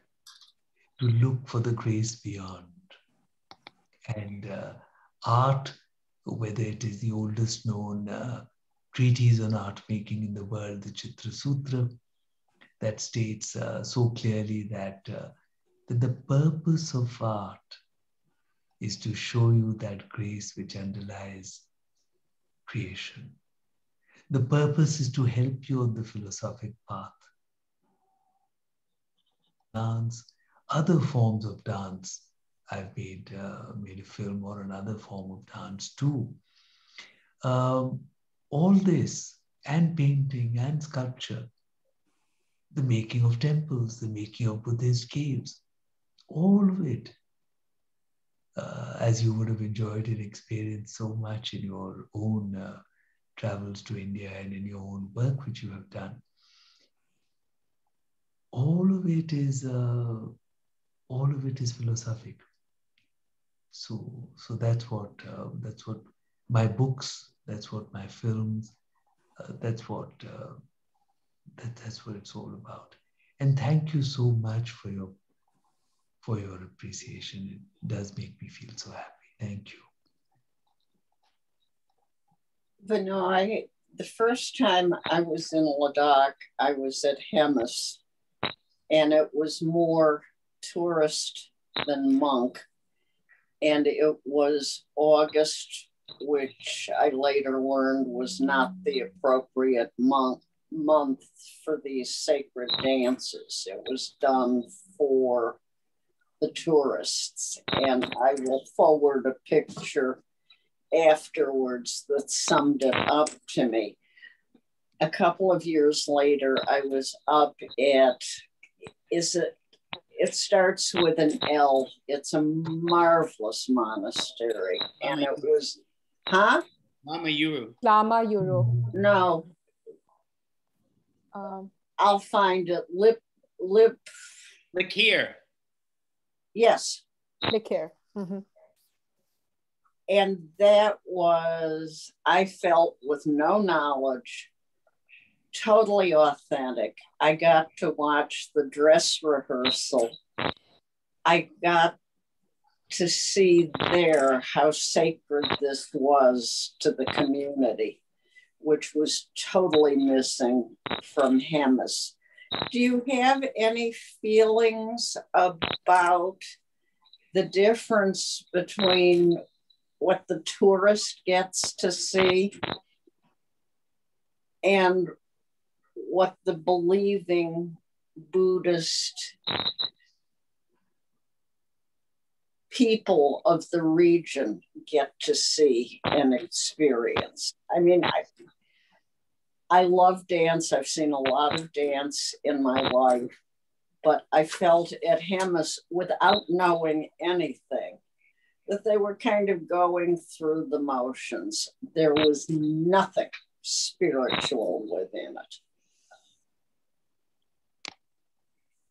to look for the grace beyond. And art, whether it is the oldest known treatise on art making in the world, the Chitra Sutra, that states so clearly that the purpose of art is to show you that grace which underlies creation. The purpose is to help you on the philosophic path. Dance, other forms of dance, I've made a film or another form of dance too. All this, and painting and sculpture, the making of temples, the making of Buddhist caves, all of it, as you would have enjoyed and experienced so much in your own travels to India and in your own work which you have done. All of it is philosophic. So that's what my books, that's what my films, that's what it's all about. And thank you so much for your appreciation. It does make me feel so happy. Thank you. Binoy, the first time I was in Ladakh, I was at Hemis, and it was more tourist than monk. And it was August, which I later learned was not the appropriate month for these sacred dances. It was done for the tourists. And I will forward a picture afterwards that summed it up to me. A couple of years later, I was up at, it starts with an L. It's a marvelous monastery. And it was, huh? Lama Yuru. Lama Yuru. No. I'll find it. Lip here. Yes. Look here. Mm-hmm. And that was, I felt with no knowledge, totally authentic. I got to watch the dress rehearsal. I got to see there how sacred this was to the community, which was totally missing from Hemis. Do you have any feelings about the difference between what the tourist gets to see and what the believing Buddhist people of the region get to see and experience? I mean, I love dance. I've seen a lot of dance in my life, but I felt at Hemis, without knowing anything, that they were kind of going through the motions. There was nothing spiritual within it.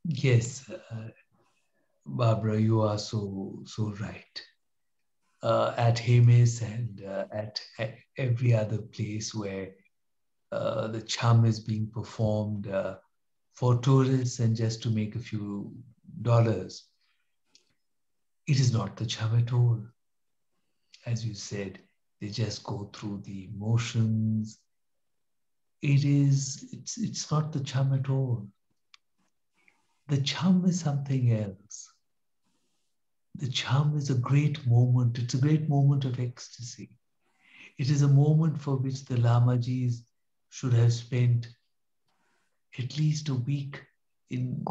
Yes, Barbara, you are so right. At Hemis and at every other place where the cham is being performed for tourists and just to make a few dollars, it is not the cham at all. As you said, they just go through the motions. It's not the cham at all. The cham is something else. The cham is a great moment. It's a great moment of ecstasy. It is a moment for which the Lamajis should have spent at least a week in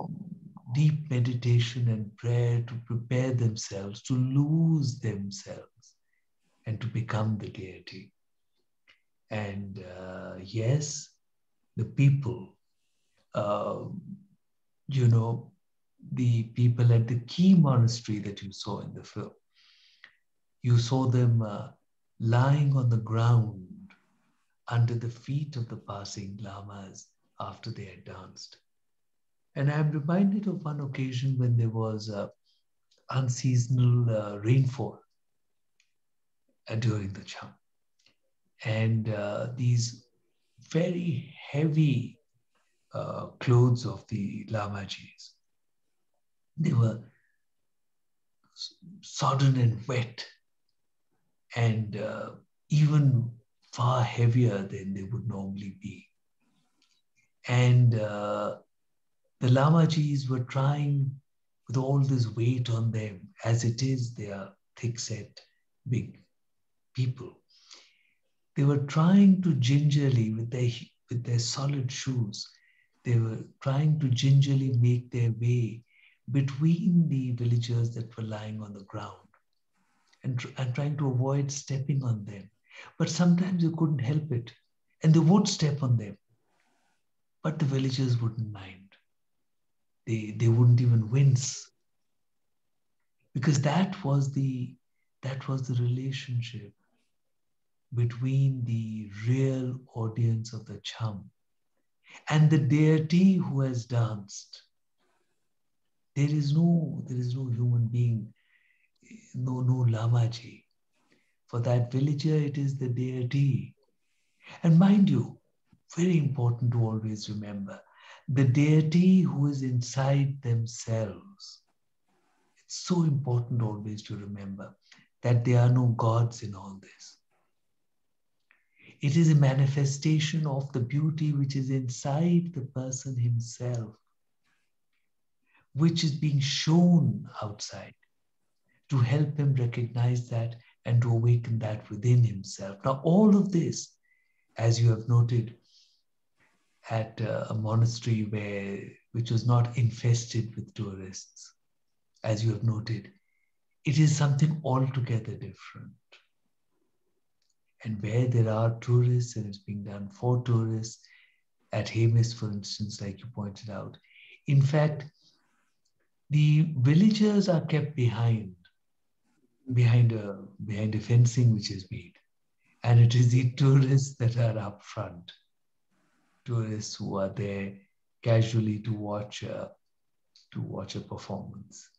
deep meditation and prayer to prepare themselves, to lose themselves and to become the deity. And yes, the people, the people at the key monastery that you saw in the film, you saw them lying on the ground under the feet of the passing lamas after they had danced. And I'm reminded of one occasion when there was unseasonal rainfall during the cham. And these very heavy clothes of the Lamajis, they were sodden and wet, and even far heavier than they would normally be. And the Lamajis were trying, with all this weight on them, as it is, they are thick-set, big people. They were trying to gingerly, with their solid shoes, they were trying to gingerly make their way between the villagers that were lying on the ground and trying to avoid stepping on them. But sometimes you couldn't help it, and they would step on them. But the villagers wouldn't mind. They wouldn't even wince. because that was the relationship between the real audience of the Cham and the deity who has danced. There is no human being, no Lamaji. For that villager, it is the deity. And mind you, very important to always remember, the deity who is inside themselves. It's so important always to remember that there are no gods in all this. It is a manifestation of the beauty which is inside the person himself, which is being shown outside to help him recognize that and to awaken that within himself. Now, all of this, as you have noted, at a monastery which was not infested with tourists, as you have noted, it is something altogether different. And where there are tourists and it's being done for tourists, at Hemis, for instance, like you pointed out, in fact, the villagers are kept behind a fencing which is made. And it is the tourists that are up front. Tourists who are there casually to watch a performance.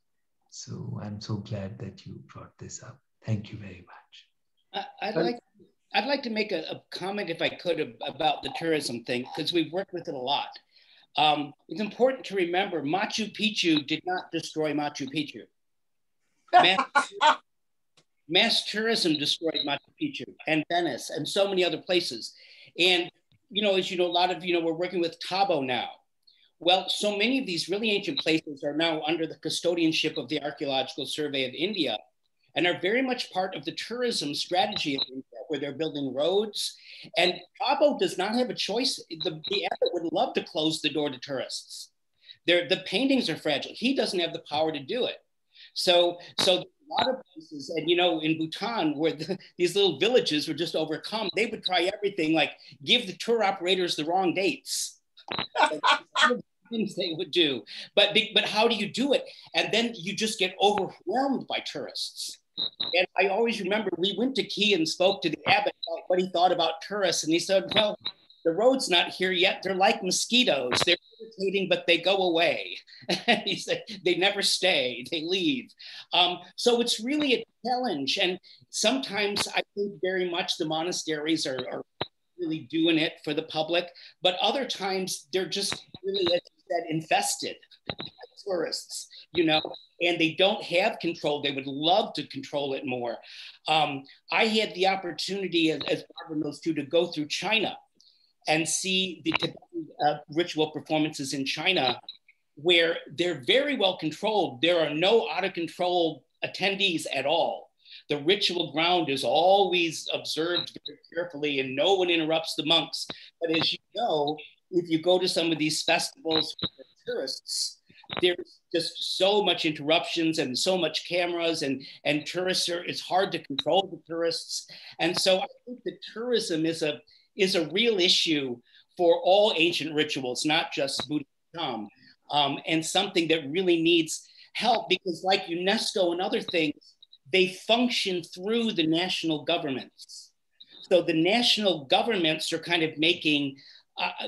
So I'm so glad that you brought this up. Thank you very much. I'd like to make a comment, if I could, about the tourism thing, because we've worked with it a lot. It's important to remember Machu Picchu did not destroy Machu Picchu. Mass tourism destroyed Machu Picchu and Venice and so many other places. And, as you know, a lot of, we're working with Tabo now. Well, so many of these really ancient places are now under the custodianship of the Archaeological Survey of India and are very much part of the tourism strategy of India, where they're building roads. And Tabo does not have a choice. The abbot would love to close the door to tourists. The paintings are fragile. He doesn't have the power to do it. So a lot of places, and in Bhutan, where these little villages were just overcome, they would try everything, like give the tour operators the wrong dates. Things they would do, but how do you do it? And then you just get overwhelmed by tourists. And I always remember we went to Key and spoke to the abbot about what he thought about tourists, and he said, well, the road's not here yet. They're like mosquitoes. They're irritating, but they go away. He said, they never stay, they leave. So it's really a challenge. And sometimes I think very much the monasteries are really doing it for the public, but other times they're just really, as you said, infested by tourists, and they don't have control. They would love to control it more. I had the opportunity, as Barbara knows too, to go through China and see the Tibetan ritual performances in China, where they're very well controlled. There are no out of control attendees at all. The ritual ground is always observed very carefully and no one interrupts the monks. But as you know, if you go to some of these festivals for tourists, there's just so much interruptions and so much cameras and tourists it's hard to control the tourists. And so I think that tourism is a real issue for all ancient rituals, not just Buddhism, and something that really needs help, because like UNESCO and other things, they function through the national governments. So the national governments are kind of making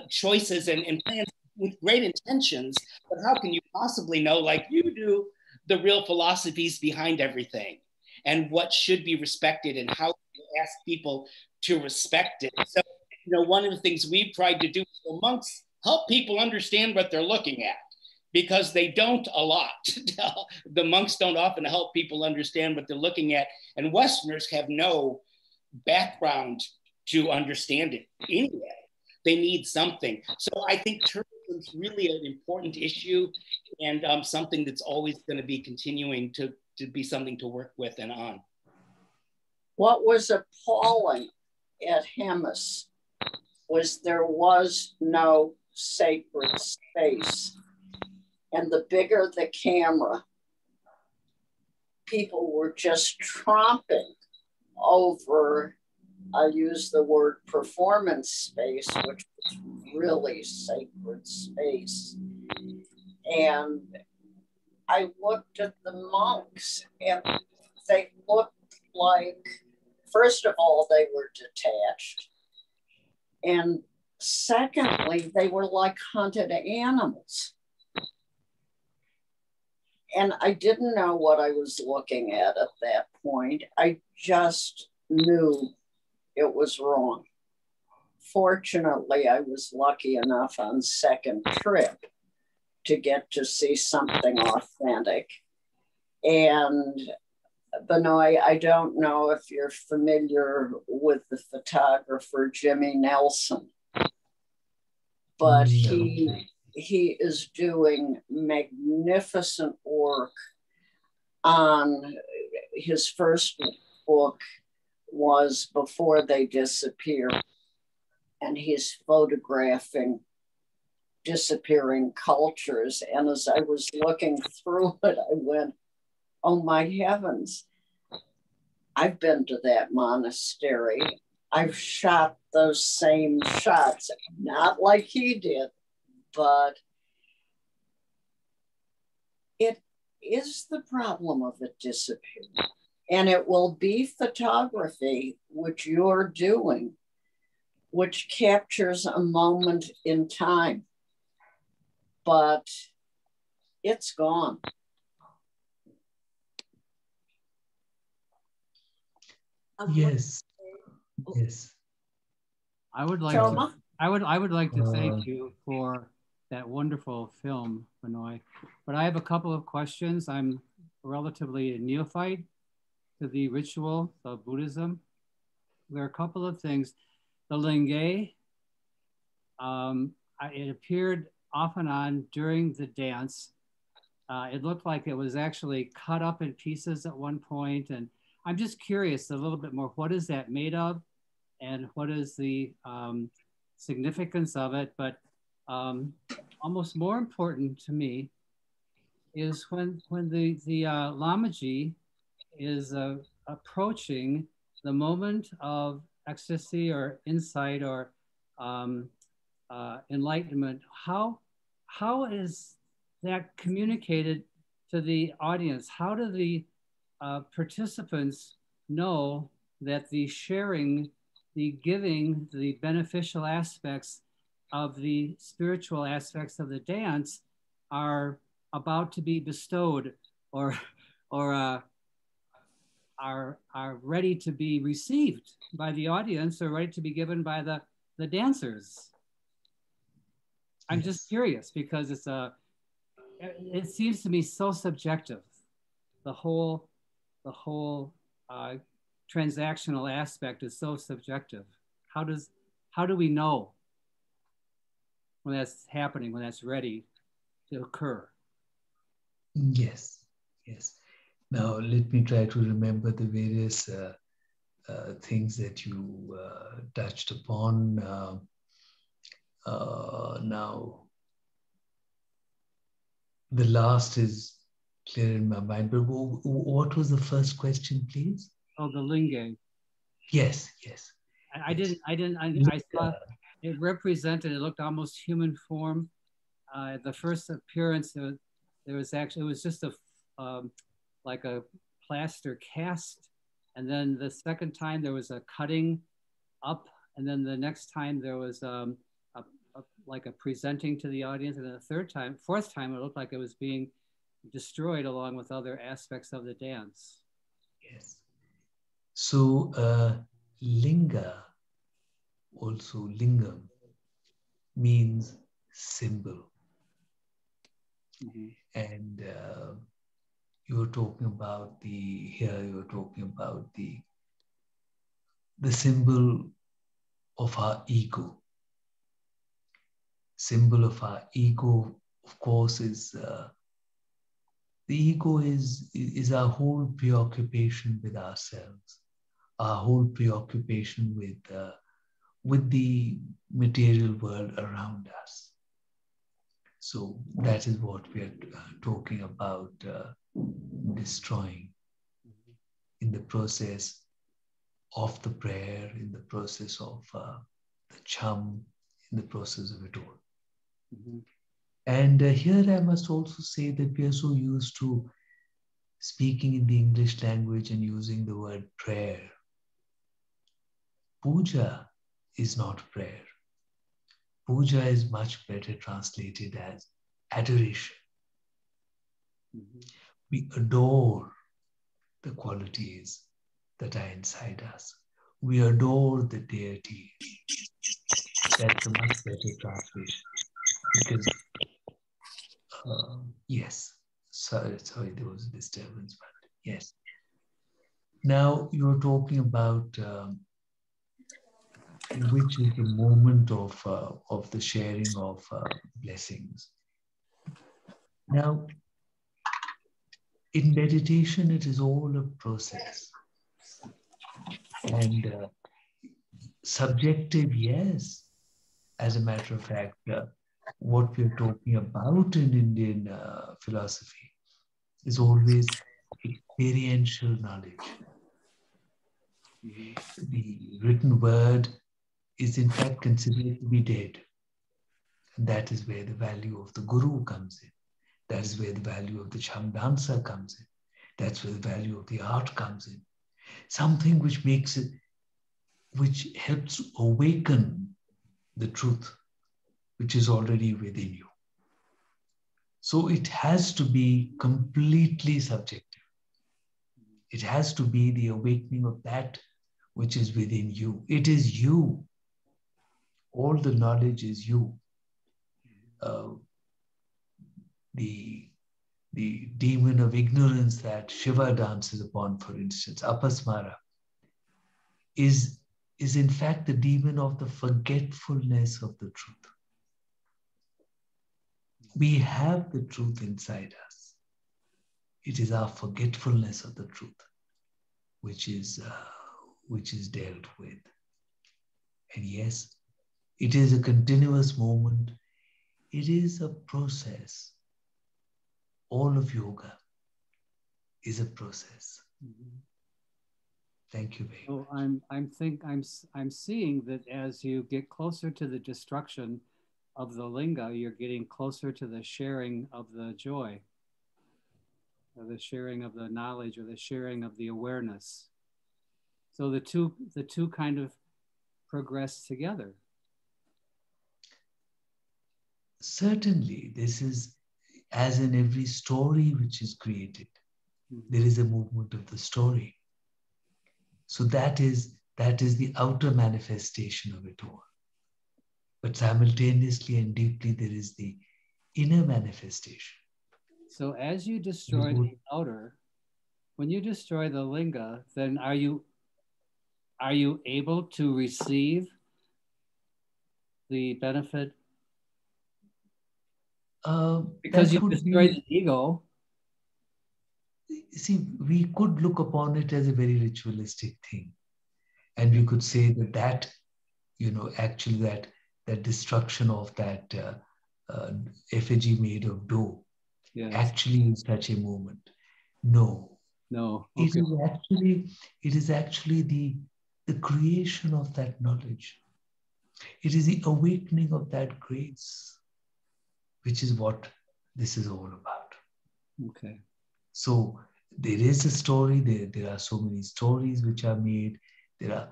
choices and plans with great intentions, but how can you possibly know, like you do, the real philosophies behind everything and what should be respected and how to ask people to respect it? So, one of the things we've tried to do for monks, help people understand what they're looking at, because they don't a lot. The monks don't often help people understand what they're looking at, and Westerners have no background to understand it anyway. They need something. So I think tourism is really an important issue, and something that's always going to be continuing to be something to work with and on. What was appalling at Hemis was there was no sacred space. And the bigger the camera, people were just tromping over, I use the word performance space, which was really sacred space. And I looked at the monks and they looked like, first of all, they were detached. And secondly, they were like hunted animals. And I didn't know what I was looking at that point. I just knew it was wrong. Fortunately, I was lucky enough on second trip to get to see something authentic. And Benoit, I don't know if you're familiar with the photographer Jimmy Nelson, but he is doing magnificent work on his first book was Before They Disappear, and he's photographing disappearing cultures. And as I was looking through it, I went, oh my heavens, I've been to that monastery. I've shot those same shots, not like he did, but it is the problem of it disappearing. And it will be photography, which you're doing, which captures a moment in time, but it's gone. Yes. Yes. I would like to, I would like to thank you for that wonderful film, Benoit. But I have a couple of questions. I'm relatively a neophyte to the ritual of Buddhism. There are a couple of things. The lingay, it appeared off and on during the dance. It looked like it was actually cut up in pieces at one point. And I'm just curious a little bit more, what is that made of? And what is the significance of it? But almost more important to me is when the Lamaji is approaching the moment of ecstasy or insight or enlightenment, how is that communicated to the audience? How do the participants know that the sharing, the giving, the beneficial aspects of the spiritual aspects of the dance are about to be bestowed or are ready to be received by the audience or ready to be given by the dancers? I'm just curious because it seems to me so subjective. The whole transactional aspect is so subjective. How do we know when that's happening, when that's ready to occur? Yes, yes. Now let me try to remember the various things that you touched upon. Now, the last is clear in my mind, but what was the first question, please? Oh, the lingay. Yes, yes. I saw it represented, it looked almost human form. The first appearance, there was actually, it was just like a plaster cast. And then the second time there was a cutting up. And then the next time there was like a presenting to the audience. And then the fourth time, it looked like it was being destroyed along with other aspects of the dance. Yes. So linga, also lingam, means symbol. Mm-hmm. And you're talking about you're talking about the symbol of our ego. Symbol of our ego, of course, is the ego is our whole preoccupation with ourselves, our whole preoccupation with the material world around us. So that is what we are talking about destroying in the process of the prayer, in the process of the cham, in the process of it all. Mm-hmm. And here I must also say that we are so used to speaking in the English language and using the word prayer. Puja is not prayer. Puja is much better translated as adoration. We adore the qualities that are inside us. We adore the deity. That's a much better translation. Because, yes, sorry, there was a disturbance, but yes. Now you're talking about which is the moment of the sharing of blessings. Now, in meditation, it is all a process. And subjective, yes. As a matter of fact, what we're talking about in Indian philosophy is always experiential knowledge. The written word is in fact considered to be dead. And that is where the value of the guru comes in. That is where the value of the cham dancer comes in. That's where the value of the art comes in. Something which makes it, which helps awaken the truth, which is already within you. So it has to be completely subjective. It has to be the awakening of that which is within you. It is you. All the knowledge is you. The demon of ignorance that Shiva dances upon, for instance, apasmara, is in fact the demon of the forgetfulness of the truth. We have the truth inside us. It is our forgetfulness of the truth which is dealt with. And yes, it is a continuous moment. It is a process. All of yoga is a process. Thank you very much. I'm seeing that as you get closer to the destruction of the linga, you're getting closer to the sharing of the joy, or the sharing of the knowledge, or the sharing of the awareness. So the two kind of progress together. Certainly, this is, as in every story which is created, there is a movement of the story. So that is the outer manifestation of it all. But simultaneously and deeply, there is the inner manifestation. So as you destroy the outer, when you destroy the linga, then are you able to receive the benefit? Because you destroy the ego. See, we could look upon it as a very ritualistic thing. And we could say that actually that destruction of that effigy made of dough, yes, actually is such a moment. No. Okay. It is actually the creation of that knowledge. It is the awakening of that grace, which is what this is all about. Okay. So there is a story. There are so many stories which are made. There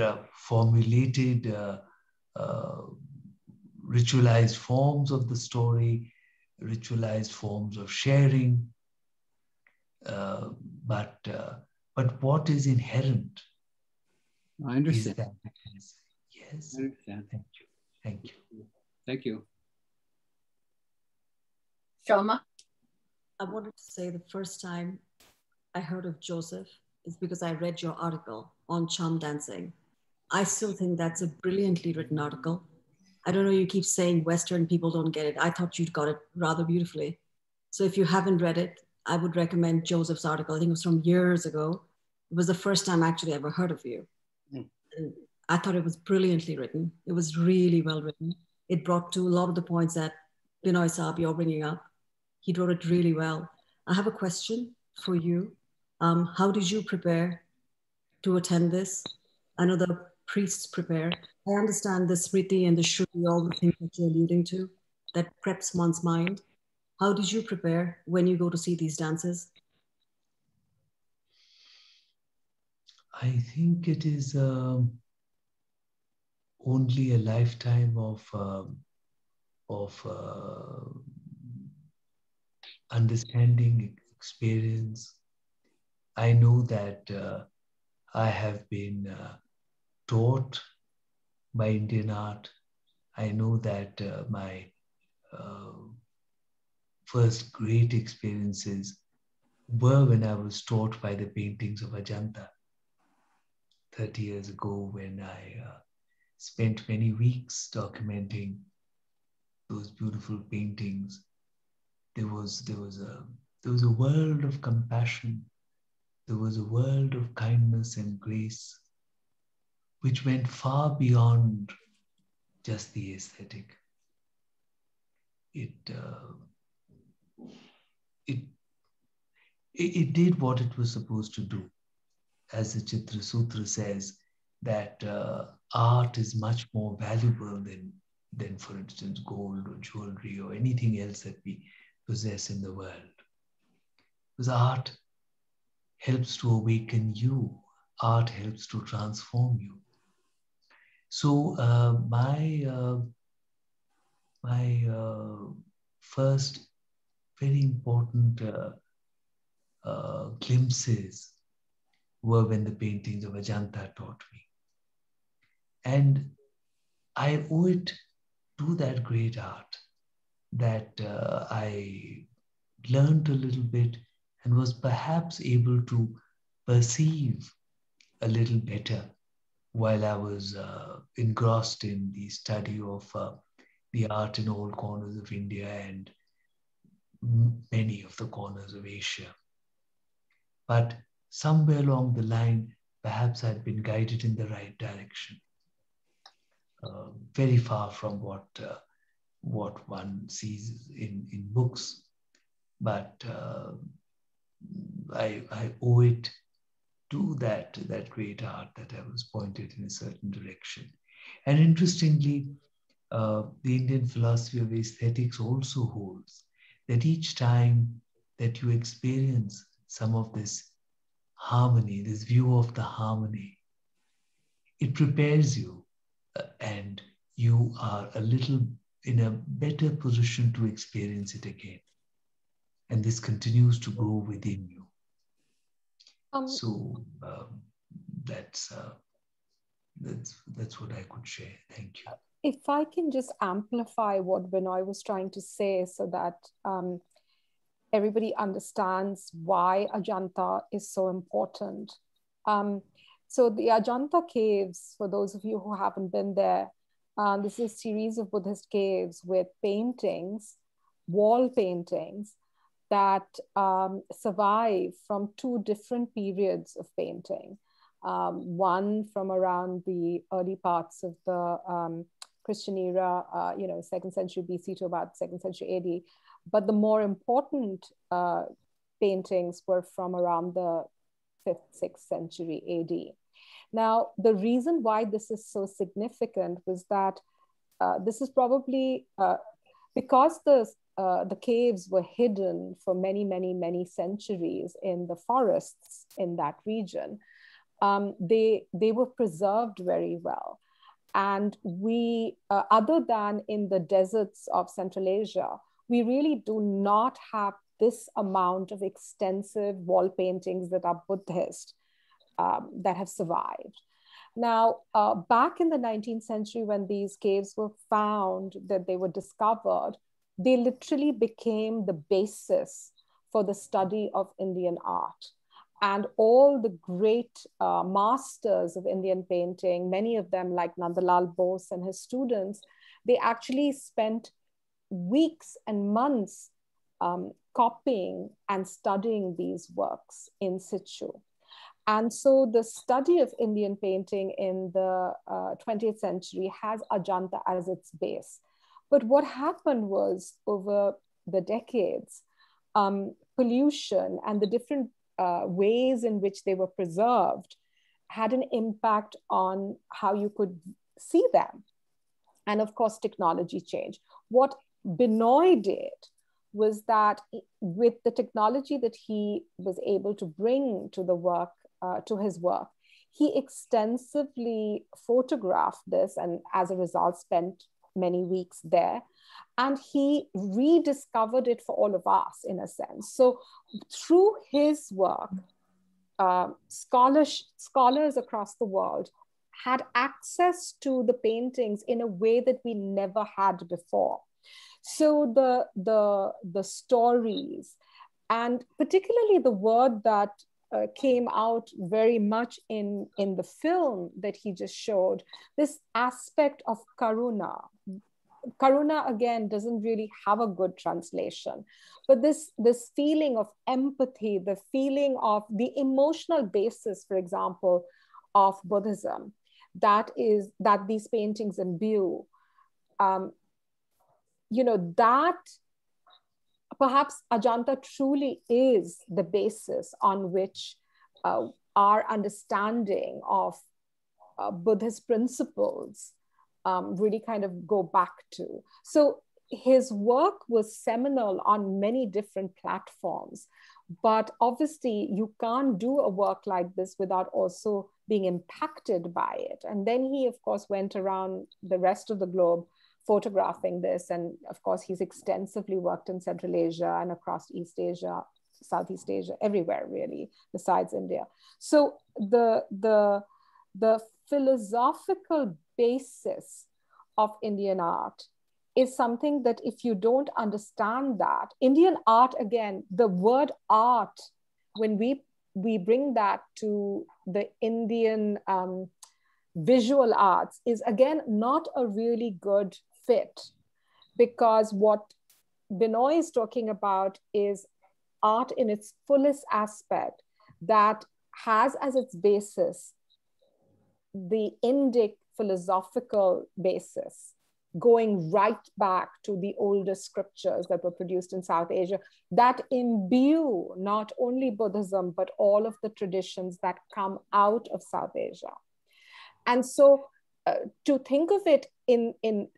are formulated, ritualized forms of the story, ritualized forms of sharing. But what is inherent? I understand. Is that yes. I understand. Thank you. Thank you. Thank you. Shoma? I wanted to say the first time I heard of Joseph is because I read your article on charm dancing. I still think that's a brilliantly written article. I don't know, you keep saying Western people don't get it. I thought you'd got it rather beautifully. So if you haven't read it, I would recommend Joseph's article. I think it was from years ago. It was the first time I actually ever heard of you. And I thought it was brilliantly written. It was really well written. It brought to a lot of the points that Binoy Saab, you're bringing up. He wrote it really well. I have a question for you. How did you prepare to attend this? I know the priests prepare? I understand the smriti and the shruti, all the things that you're alluding to, that preps one's mind. How did you prepare when you go to see these dances? I think it is only a lifetime of understanding, experience. I know that I have been taught by Indian art. I know that my first great experiences were when I was taught by the paintings of Ajanta 30 years ago, when I spent many weeks documenting those beautiful paintings. There was a world of compassion. There was a world of kindness and grace, which went far beyond just the aesthetic. It did what it was supposed to do. As the Chitra Sutra says, that art is much more valuable than, for instance, gold or jewelry or anything else that we possess in the world. Because art helps to awaken you. Art helps to transform you. So my first very important glimpses were when the paintings of Ajanta taught me. And I owe it to that great art that I learned a little bit and was perhaps able to perceive a little better while I was engrossed in the study of the art in all corners of India and many of the corners of Asia. But somewhere along the line, perhaps I'd been guided in the right direction, very far from what one sees in books. But I owe it to that great art that I was pointed in a certain direction. And interestingly, the Indian philosophy of aesthetics also holds that each time that you experience some of this harmony, this view of the harmony, it prepares you and you are a little in a better position to experience it again. And this continues to grow within you. So that's what I could share. Thank you. If I can just amplify what Binoy was trying to say so that everybody understands why Ajanta is so important. So the Ajanta caves, for those of you who haven't been there, this is a series of Buddhist caves with paintings, wall paintings, that survive from two different periods of painting. One from around the early parts of the Christian era, 2nd century BC to about 2nd century AD. But the more important paintings were from around the 5th, 6th century AD. Now, the reason why this is so significant was that this is probably because the caves were hidden for many, many, many centuries in the forests in that region. They were preserved very well. And we, other than in the deserts of Central Asia, we really do not have this amount of extensive wall paintings that are Buddhist that have survived. Now, back in the 19th century, when these caves were found, that they were discovered, they literally became the basis for the study of Indian art. And all the great masters of Indian painting, many of them like Nandalal Bose and his students, they actually spent weeks and months copying and studying these works in situ. And so the study of Indian painting in the 20th century has Ajanta as its base. But what happened was, over the decades, pollution and the different ways in which they were preserved had an impact on how you could see them. And of course, technology changed. What Benoit did was that with the technology that he was able to bring to the work, to his work, he extensively photographed this and as a result spent many weeks there. And he rediscovered it for all of us in a sense. So through his work, scholars across the world had access to the paintings in a way that we never had before. So the stories, and particularly the word that came out very much in the film that he just showed, this aspect of karuna. Karuna, again, doesn't really have a good translation, but this feeling of empathy, the feeling of the emotional basis, for example, of Buddhism, that these paintings imbue, that perhaps Ajanta truly is the basis on which our understanding of Buddhist principles really kind of go back to. So his work was seminal on many different platforms, but obviously you can't do a work like this without also being impacted by it. And then he, of course, went around the rest of the globe photographing this. And of course, he's extensively worked in Central Asia and across East Asia, Southeast Asia, everywhere really, besides India. So the philosophical basis of Indian art is something that if you don't understand that, Indian art, again, the word art, when we bring that to the Indian visual arts, is again not a really good fit, because what Benoit is talking about is art in its fullest aspect that has as its basis the Indic philosophical basis, going right back to the oldest scriptures that were produced in South Asia that imbue not only Buddhism, but all of the traditions that come out of South Asia. And so to think of it in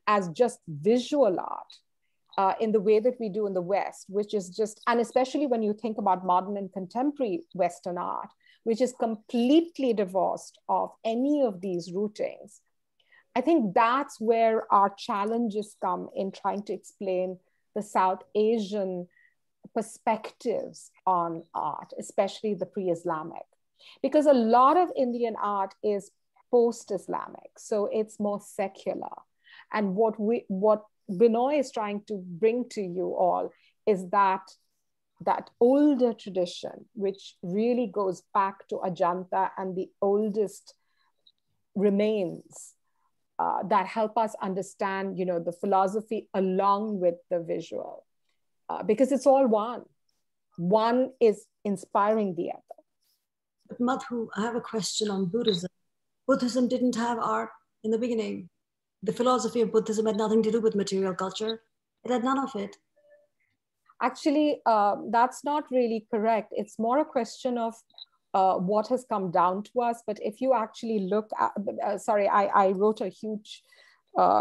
as just visual art in the way that we do in the West, which is just, and especially when you think about modern and contemporary Western art, which is completely divorced of any of these rootings, I think that's where our challenges come in trying to explain the South Asian perspectives on art, especially the pre-Islamic, because a lot of Indian art is post-Islamic, so it's more secular. And what Benoit is trying to bring to you all is that older tradition, which really goes back to Ajanta and the oldest remains that help us understand, the philosophy along with the visual, because it's all one. One is inspiring the other. But Madhu, I have a question on Buddhism. Buddhism didn't have art in the beginning. The philosophy of Buddhism had nothing to do with material culture. It had none of it. Actually, that's not really correct. It's more a question of what has come down to us. But if you actually look at, I wrote a huge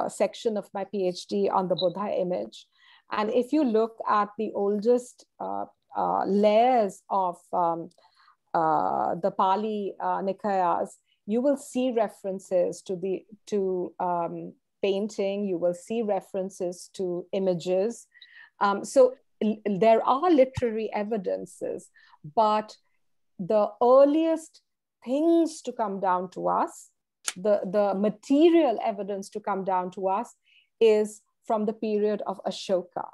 section of my PhD on the Buddha image. And if you look at the oldest layers of the Pali Nikayas, you will see references to painting, you will see references to images. So there are literary evidences, but the earliest things to come down to us, the material evidence to come down to us, is from the period of Ashoka.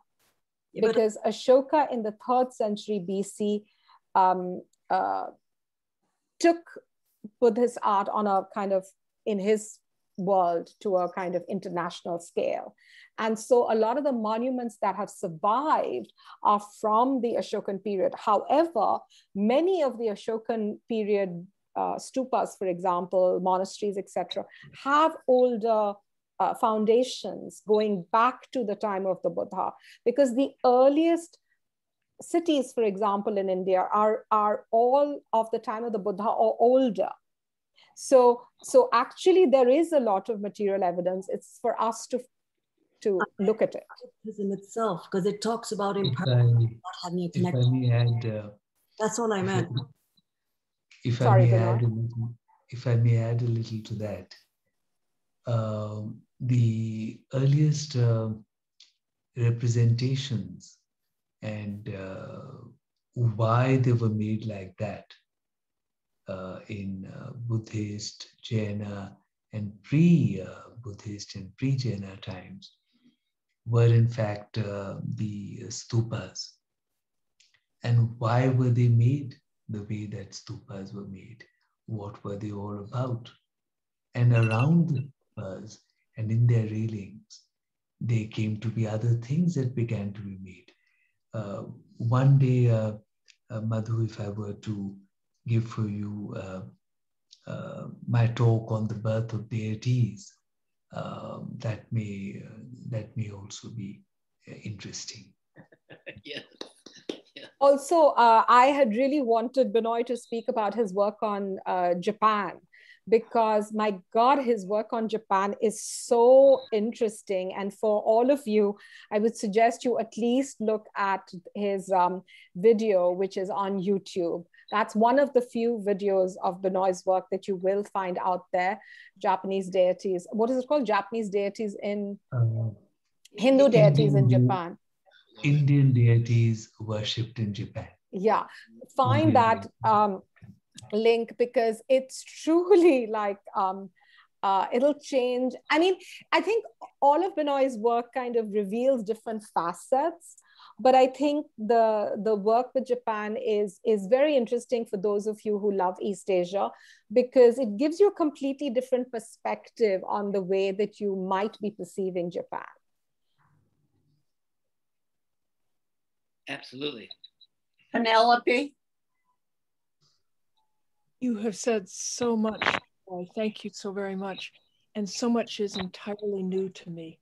Because Ashoka in the 3rd century BC took Buddhist art on a kind of, in his world, to a kind of international scale. And so a lot of the monuments that have survived are from the Ashokan period. However, many of the Ashokan period stupas, for example, monasteries, etc., have older foundations going back to the time of the Buddha, because the earliest cities, for example, in India are all of the time of the Buddha or older. So actually there is a lot of material evidence. It's for us to look at it. In itself, because it talks about impermanence, not having a connection. If I may add, that's all I meant. If I may add a little to that, the earliest representations and why they were made like that in Buddhist, Jaina, and pre-Buddhist and pre-Jaina times were in fact the stupas. And why were they made the way that stupas were made? What were they all about? And around the stupas and in their railings, there came to be other things that began to be made. One day, Madhu, if I were to give for you my talk on the birth of deities, that may also be interesting. Yes. Also, I had really wanted Binoy to speak about his work on Japan, because my God, his work on Japan is so interesting. And for all of you, I would suggest you at least look at his video, which is on YouTube. That's one of the few videos of Binoy's work that you will find out there. Japanese deities. What is it called? Japanese deities in Hindu deities in Japan. Indian deities worshipped in Japan. Yeah, find that link, because it's truly like it'll change. I mean, I think all of Binoy's work kind of reveals different facets, but I think the work with Japan is very interesting for those of you who love East Asia, because it gives you a completely different perspective on the way that you might be perceiving Japan. Absolutely. Penelope? You have said so much. Thank you so very much. And so much is entirely new to me.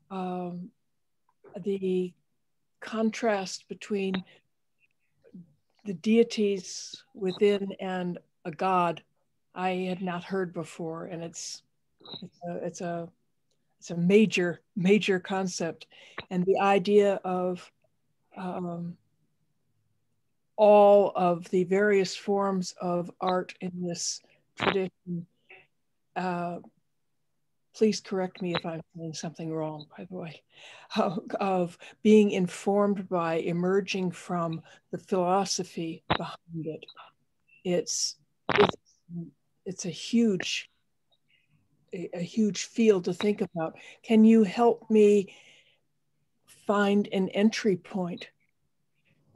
The contrast between the deities within and a god, I had not heard before, and it's a major concept, and the idea of all of the various forms of art in this tradition. Please correct me if I'm saying something wrong, by the way, of being informed by, emerging from the philosophy behind it. It's a huge field to think about. Can you help me find an entry point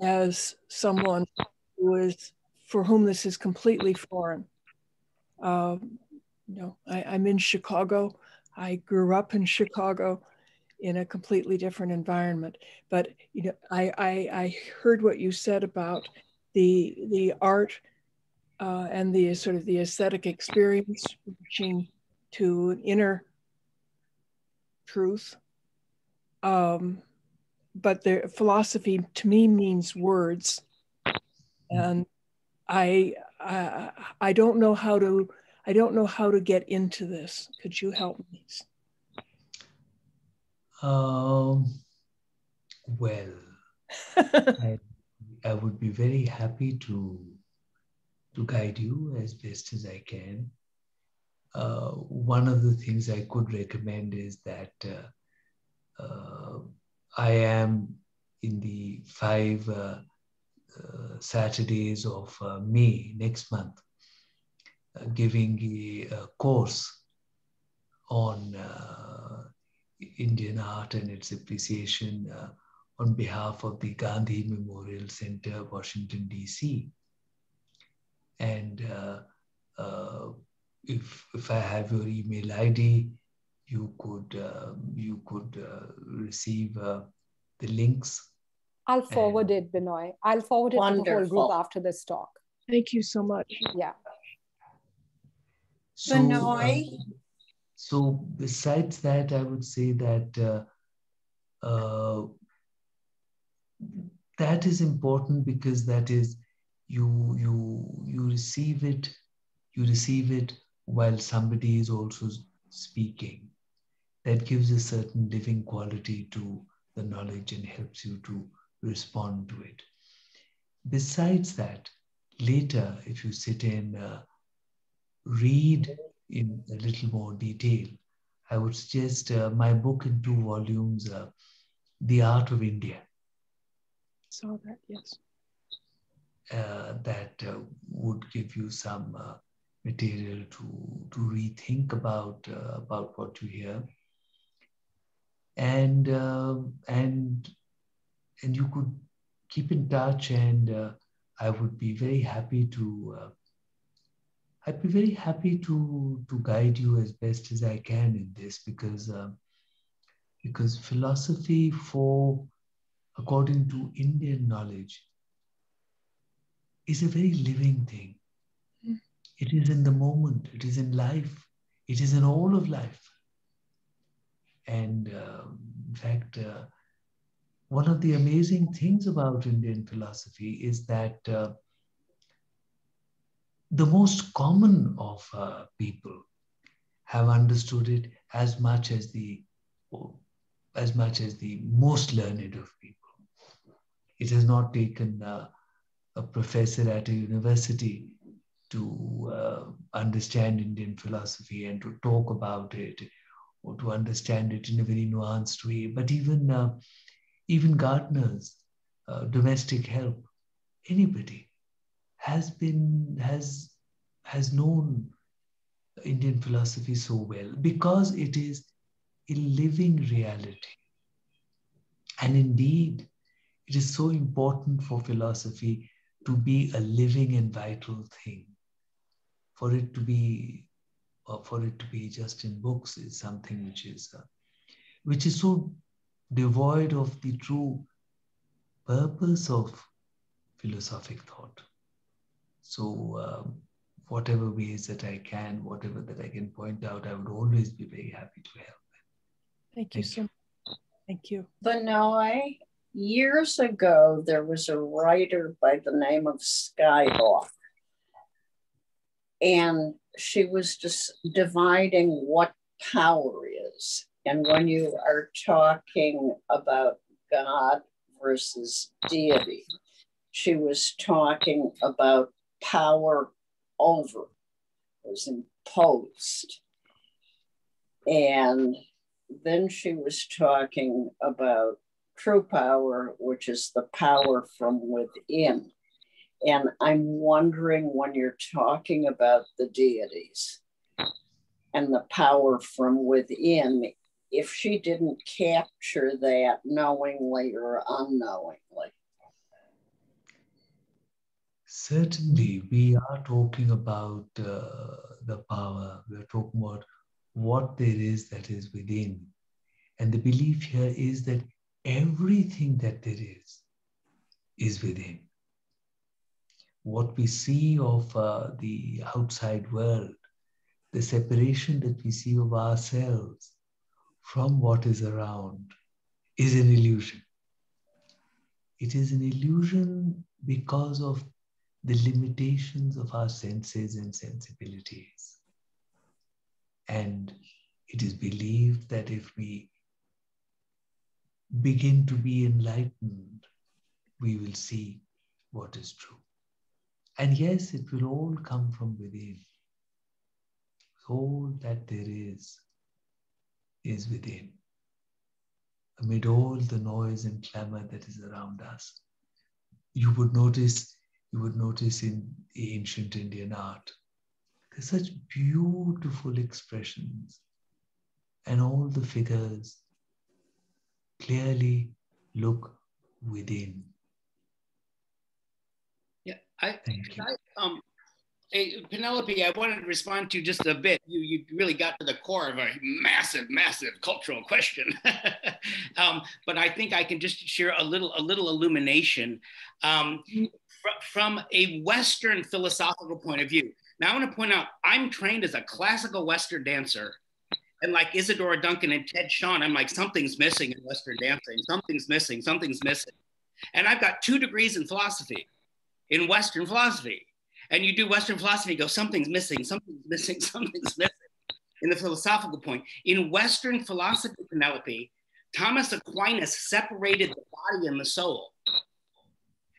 as someone for whom this is completely foreign? I'm in Chicago. I grew up in Chicago in a completely different environment. But I heard what you said about the art and the sort of the aesthetic experience, reaching to an inner truth. But the philosophy to me means words, and I don't know how to get into this. Could you help me? Well, I would be very happy to guide you as best as I can. One of the things I could recommend is that I am in the 5 Saturdays of May next month giving a course on Indian art and its appreciation on behalf of the Gandhi Memorial Center, Washington, D.C. And if I have your email ID, you could receive the links. I'll forward it, Binoy. I'll forward it to the whole group after this talk. Thank you so much. Yeah. Binoy? So besides that, I would say that that is important, because that is you receive it, you receive it while somebody is also speaking. That gives a certain living quality to the knowledge and helps you to respond to it. Besides that, later, if you sit and read in a little more detail, I would suggest my book in 2 volumes, The Art of India. Saw that, yes. That would give you some material to rethink about what you hear, and you could keep in touch, and I would be very happy to. I'd be very happy to guide you as best as I can in this, because philosophy, according to Indian knowledge, is a very living thing. It is in the moment, it is in life, it is in all of life. And in fact, one of the amazing things about Indian philosophy is that the most common of people have understood it as much as the most learned of people. It has not taken a professor at a university to understand Indian philosophy and to talk about it, or to understand it in a very nuanced way. But even gardeners, domestic help, anybody has known Indian philosophy so well, because it is a living reality. And indeed, it is so important for philosophy to be a living and vital thing. For it to be just in books is something which is so devoid of the true purpose of philosophic thought. So whatever ways that I can, whatever that I can point out, I would always be very happy to help. Thank you so much. Thank you. Benoit, years ago, there was a writer by the name of Skyhawk, and she was just dividing what power is. And when you are talking about God versus deity, she was talking about power over, was imposed. And then she was talking about true power, which is the power from within. And I'm wondering, when you're talking about the deities and the power from within, if she didn't capture that knowingly or unknowingly. Certainly, we are talking about the power. We are talking about what there is that is within. And the belief here is that everything that there is within. What we see of the outside world, the separation that we see of ourselves from what is around, is an illusion. It is an illusion because of the limitations of our senses and sensibilities. And it is believed that if we begin to be enlightened, we will see what is true. And yes, it will all come from within. All that there is within. Amid all the noise and clamor that is around us, you would notice in the ancient Indian art, there's such beautiful expressions, and all the figures clearly look within. Yeah, hey, Penelope, I wanted to respond to just a bit. You really got to the core of a massive cultural question. But I think I can just share a little illumination from a Western philosophical point of view. Now, I want to point out, I'm trained as a classical Western dancer. And like Isadora Duncan and Ted Shawn, I'm like, something's missing in Western dancing. Something's missing. And I've got 2 degrees in philosophy, in Western philosophy. and you do Western philosophy, you go, something's missing, something's missing, something's missing in the philosophical point. In Western philosophy, Penelope, Thomas Aquinas separated the body and the soul.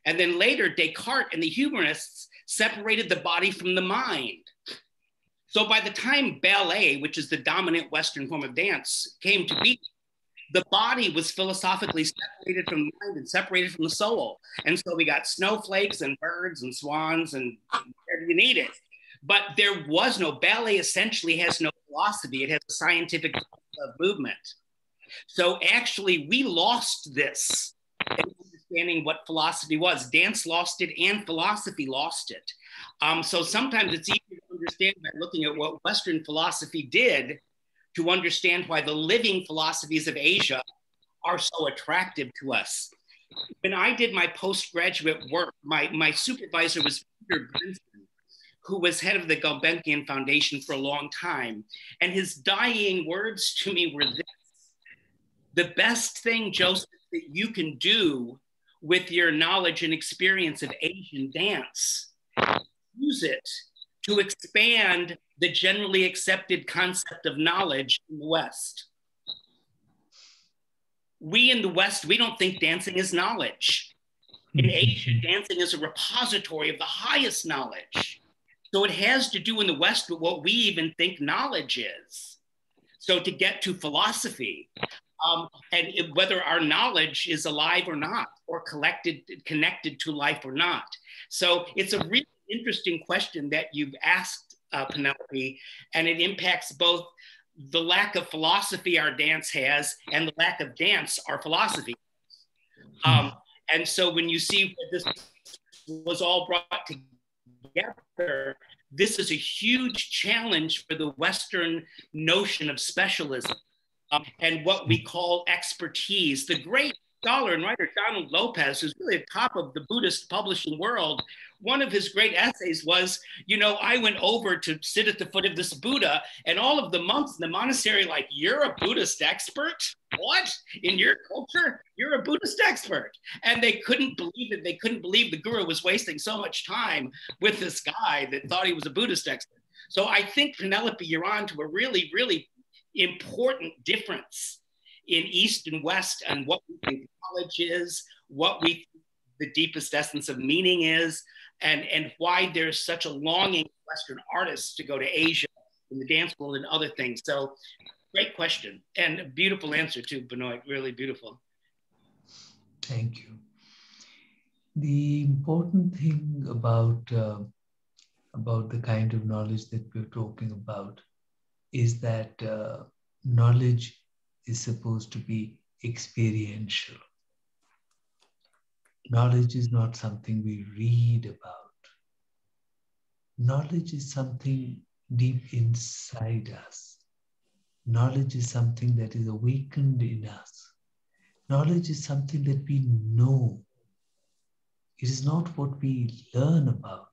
And then later, Descartes and the humanists separated the body from the mind. So by the time ballet, which is the dominant Western form of dance, came to be, the body was philosophically separated from the mind and separated from the soul. And so we got snowflakes and birds and swans and whatever you need it. But there was no, ballet essentially has no philosophy. It has a scientific movement. So actually we lost this in understanding what philosophy was. Dance lost it and philosophy lost it. So sometimes it's easy to understand by looking at what Western philosophy did to understand why the living philosophies of Asia are so attractive to us. When I did my postgraduate work, my supervisor was Peter Brinson, who was head of the Gulbenkian Foundation for a long time. And his dying words to me were this: the best thing, Joseph, that you can do with your knowledge and experience of Asian dance, use it to expand the generally accepted concept of knowledge in the West. We in the West, we don't think dancing is knowledge. In Asia, dancing is a repository of the highest knowledge. So it has to do in the West with what we even think knowledge is. So to get to philosophy, whether our knowledge is alive or not, or connected to life or not. So it's a really interesting question that you've asked, Penelope, and it impacts both the lack of philosophy our dance has and the lack of dance our philosophy. And so when you see this was all brought together, this is a huge challenge for the Western notion of specialism and what we call expertise. The great scholar and writer Donald Lopez, who's really at the top of the Buddhist publishing world, one of his great essays was, you know, I went over to sit at the foot of this Buddha, and all of the monks in the monastery, like, you're a Buddhist expert? What? In your culture, you're a Buddhist expert? And they couldn't believe it. They couldn't believe the guru was wasting so much time with this guy that thought he was a Buddhist expert. So I think, Penelope, you're on to a really, really important difference in East and West and what we think knowledge is, what we think the deepest essence of meaning is, and why there's such a longing for Western artists to go to Asia in the dance world and other things. So great question and a beautiful answer too, Benoit, really beautiful. Thank you. The important thing about the kind of knowledge that we're talking about is that knowledge is supposed to be experiential. Knowledge is not something we read about. Knowledge is something deep inside us. Knowledge is something that is awakened in us. Knowledge is something that we know. It is not what we learn about.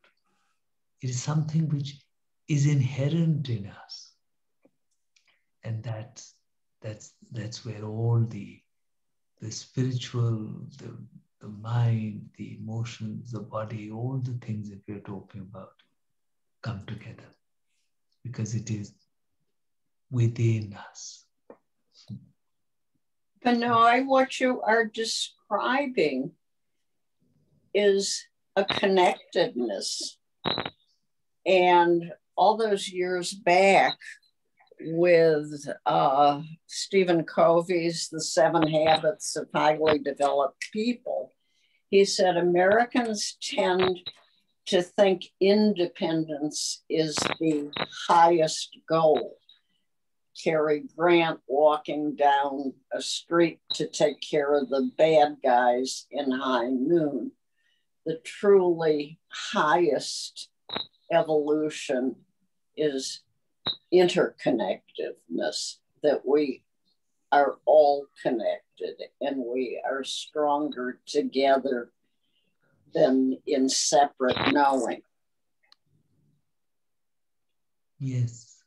It is something which is inherent in us. And that's where all the spiritual, the mind, the emotions, the body, all the things that we're talking about come together, because it is within us. Benoit, what you are describing is a connectedness. And all those years back with Stephen Covey's The 7 Habits of Highly Developed People, he said Americans tend to think independence is the highest goal. Cary Grant walking down a street to take care of the bad guys in High Noon. The truly highest evolution is interconnectedness, that we are all connected and we are stronger together than in separate knowing. Yes.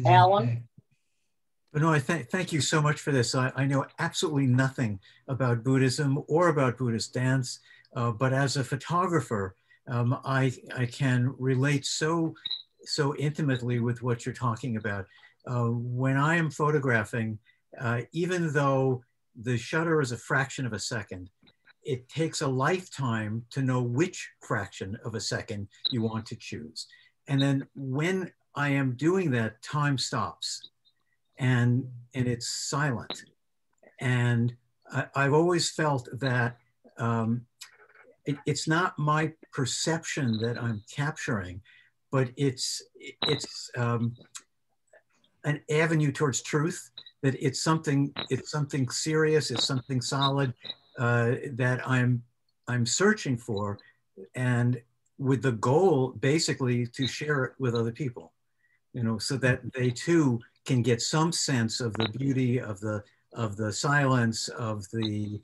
Alan? Benoit, thank you so much for this. I know absolutely nothing about Buddhism or about Buddhist dance, but as a photographer, I can relate so intimately with what you're talking about. When I am photographing, even though the shutter is a fraction of a second, it takes a lifetime to know which fraction of a second you want to choose. And then when I am doing that, time stops and it's silent. And I've always felt that it's not my perception that I'm capturing, but it's an avenue towards truth, that it's something serious, it's something solid that I'm searching for, and with the goal basically to share it with other people, you know, so that they too can get some sense of the beauty of the silence, of the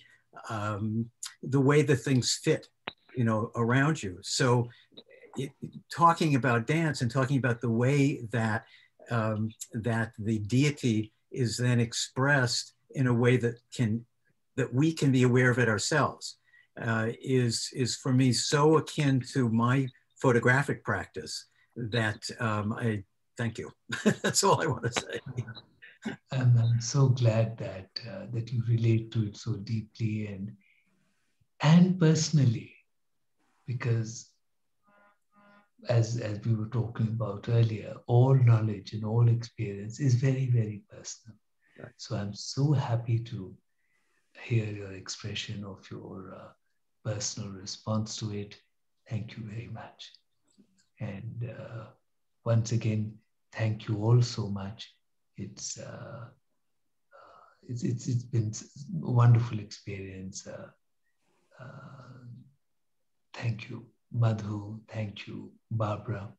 way that things fit, you know, around you. So talking about dance and talking about the way that that the deity is then expressed in a way that we can be aware of it ourselves is for me so akin to my photographic practice that I thank you. That's all I want to say. I'm so glad that that you relate to it so deeply and personally, because as we were talking about earlier, all knowledge and all experience is very, very personal. Right. So I'm so happy to hear your expression of your personal response to it. Thank you very much. And once again, thank you all so much. It's been a wonderful experience. Thank you, Madhu. Thank you, Barbara.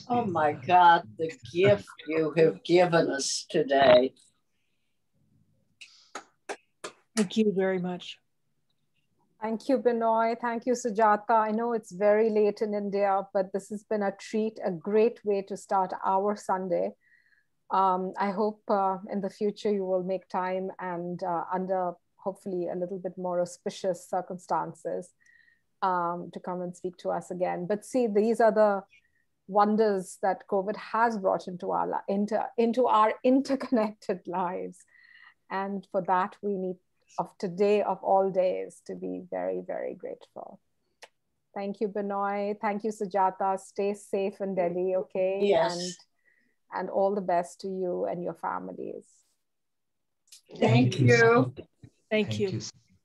Oh my God, the gift you have given us today. Thank you very much. Thank you, Binoy. Thank you, Sujata. I know it's very late in India, but this has been a treat, a great way to start our Sunday. I hope in the future you will make time and under hopefully a little bit more auspicious circumstances to come and speak to us again. But see, these are the wonders that COVID has brought into our interconnected lives. And for that, we need of today of all days to be very, very grateful. Thank you, Binoy. Thank you, Sujata. Stay safe in Delhi, okay? Yes. And all the best to you and your families. Thank you. Thank you.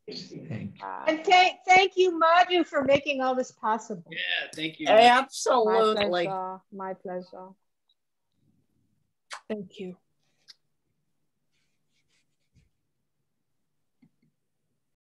Thank you. And thank you, Madhu, for making all this possible. Yeah, thank you. Absolutely. My pleasure. Thank you.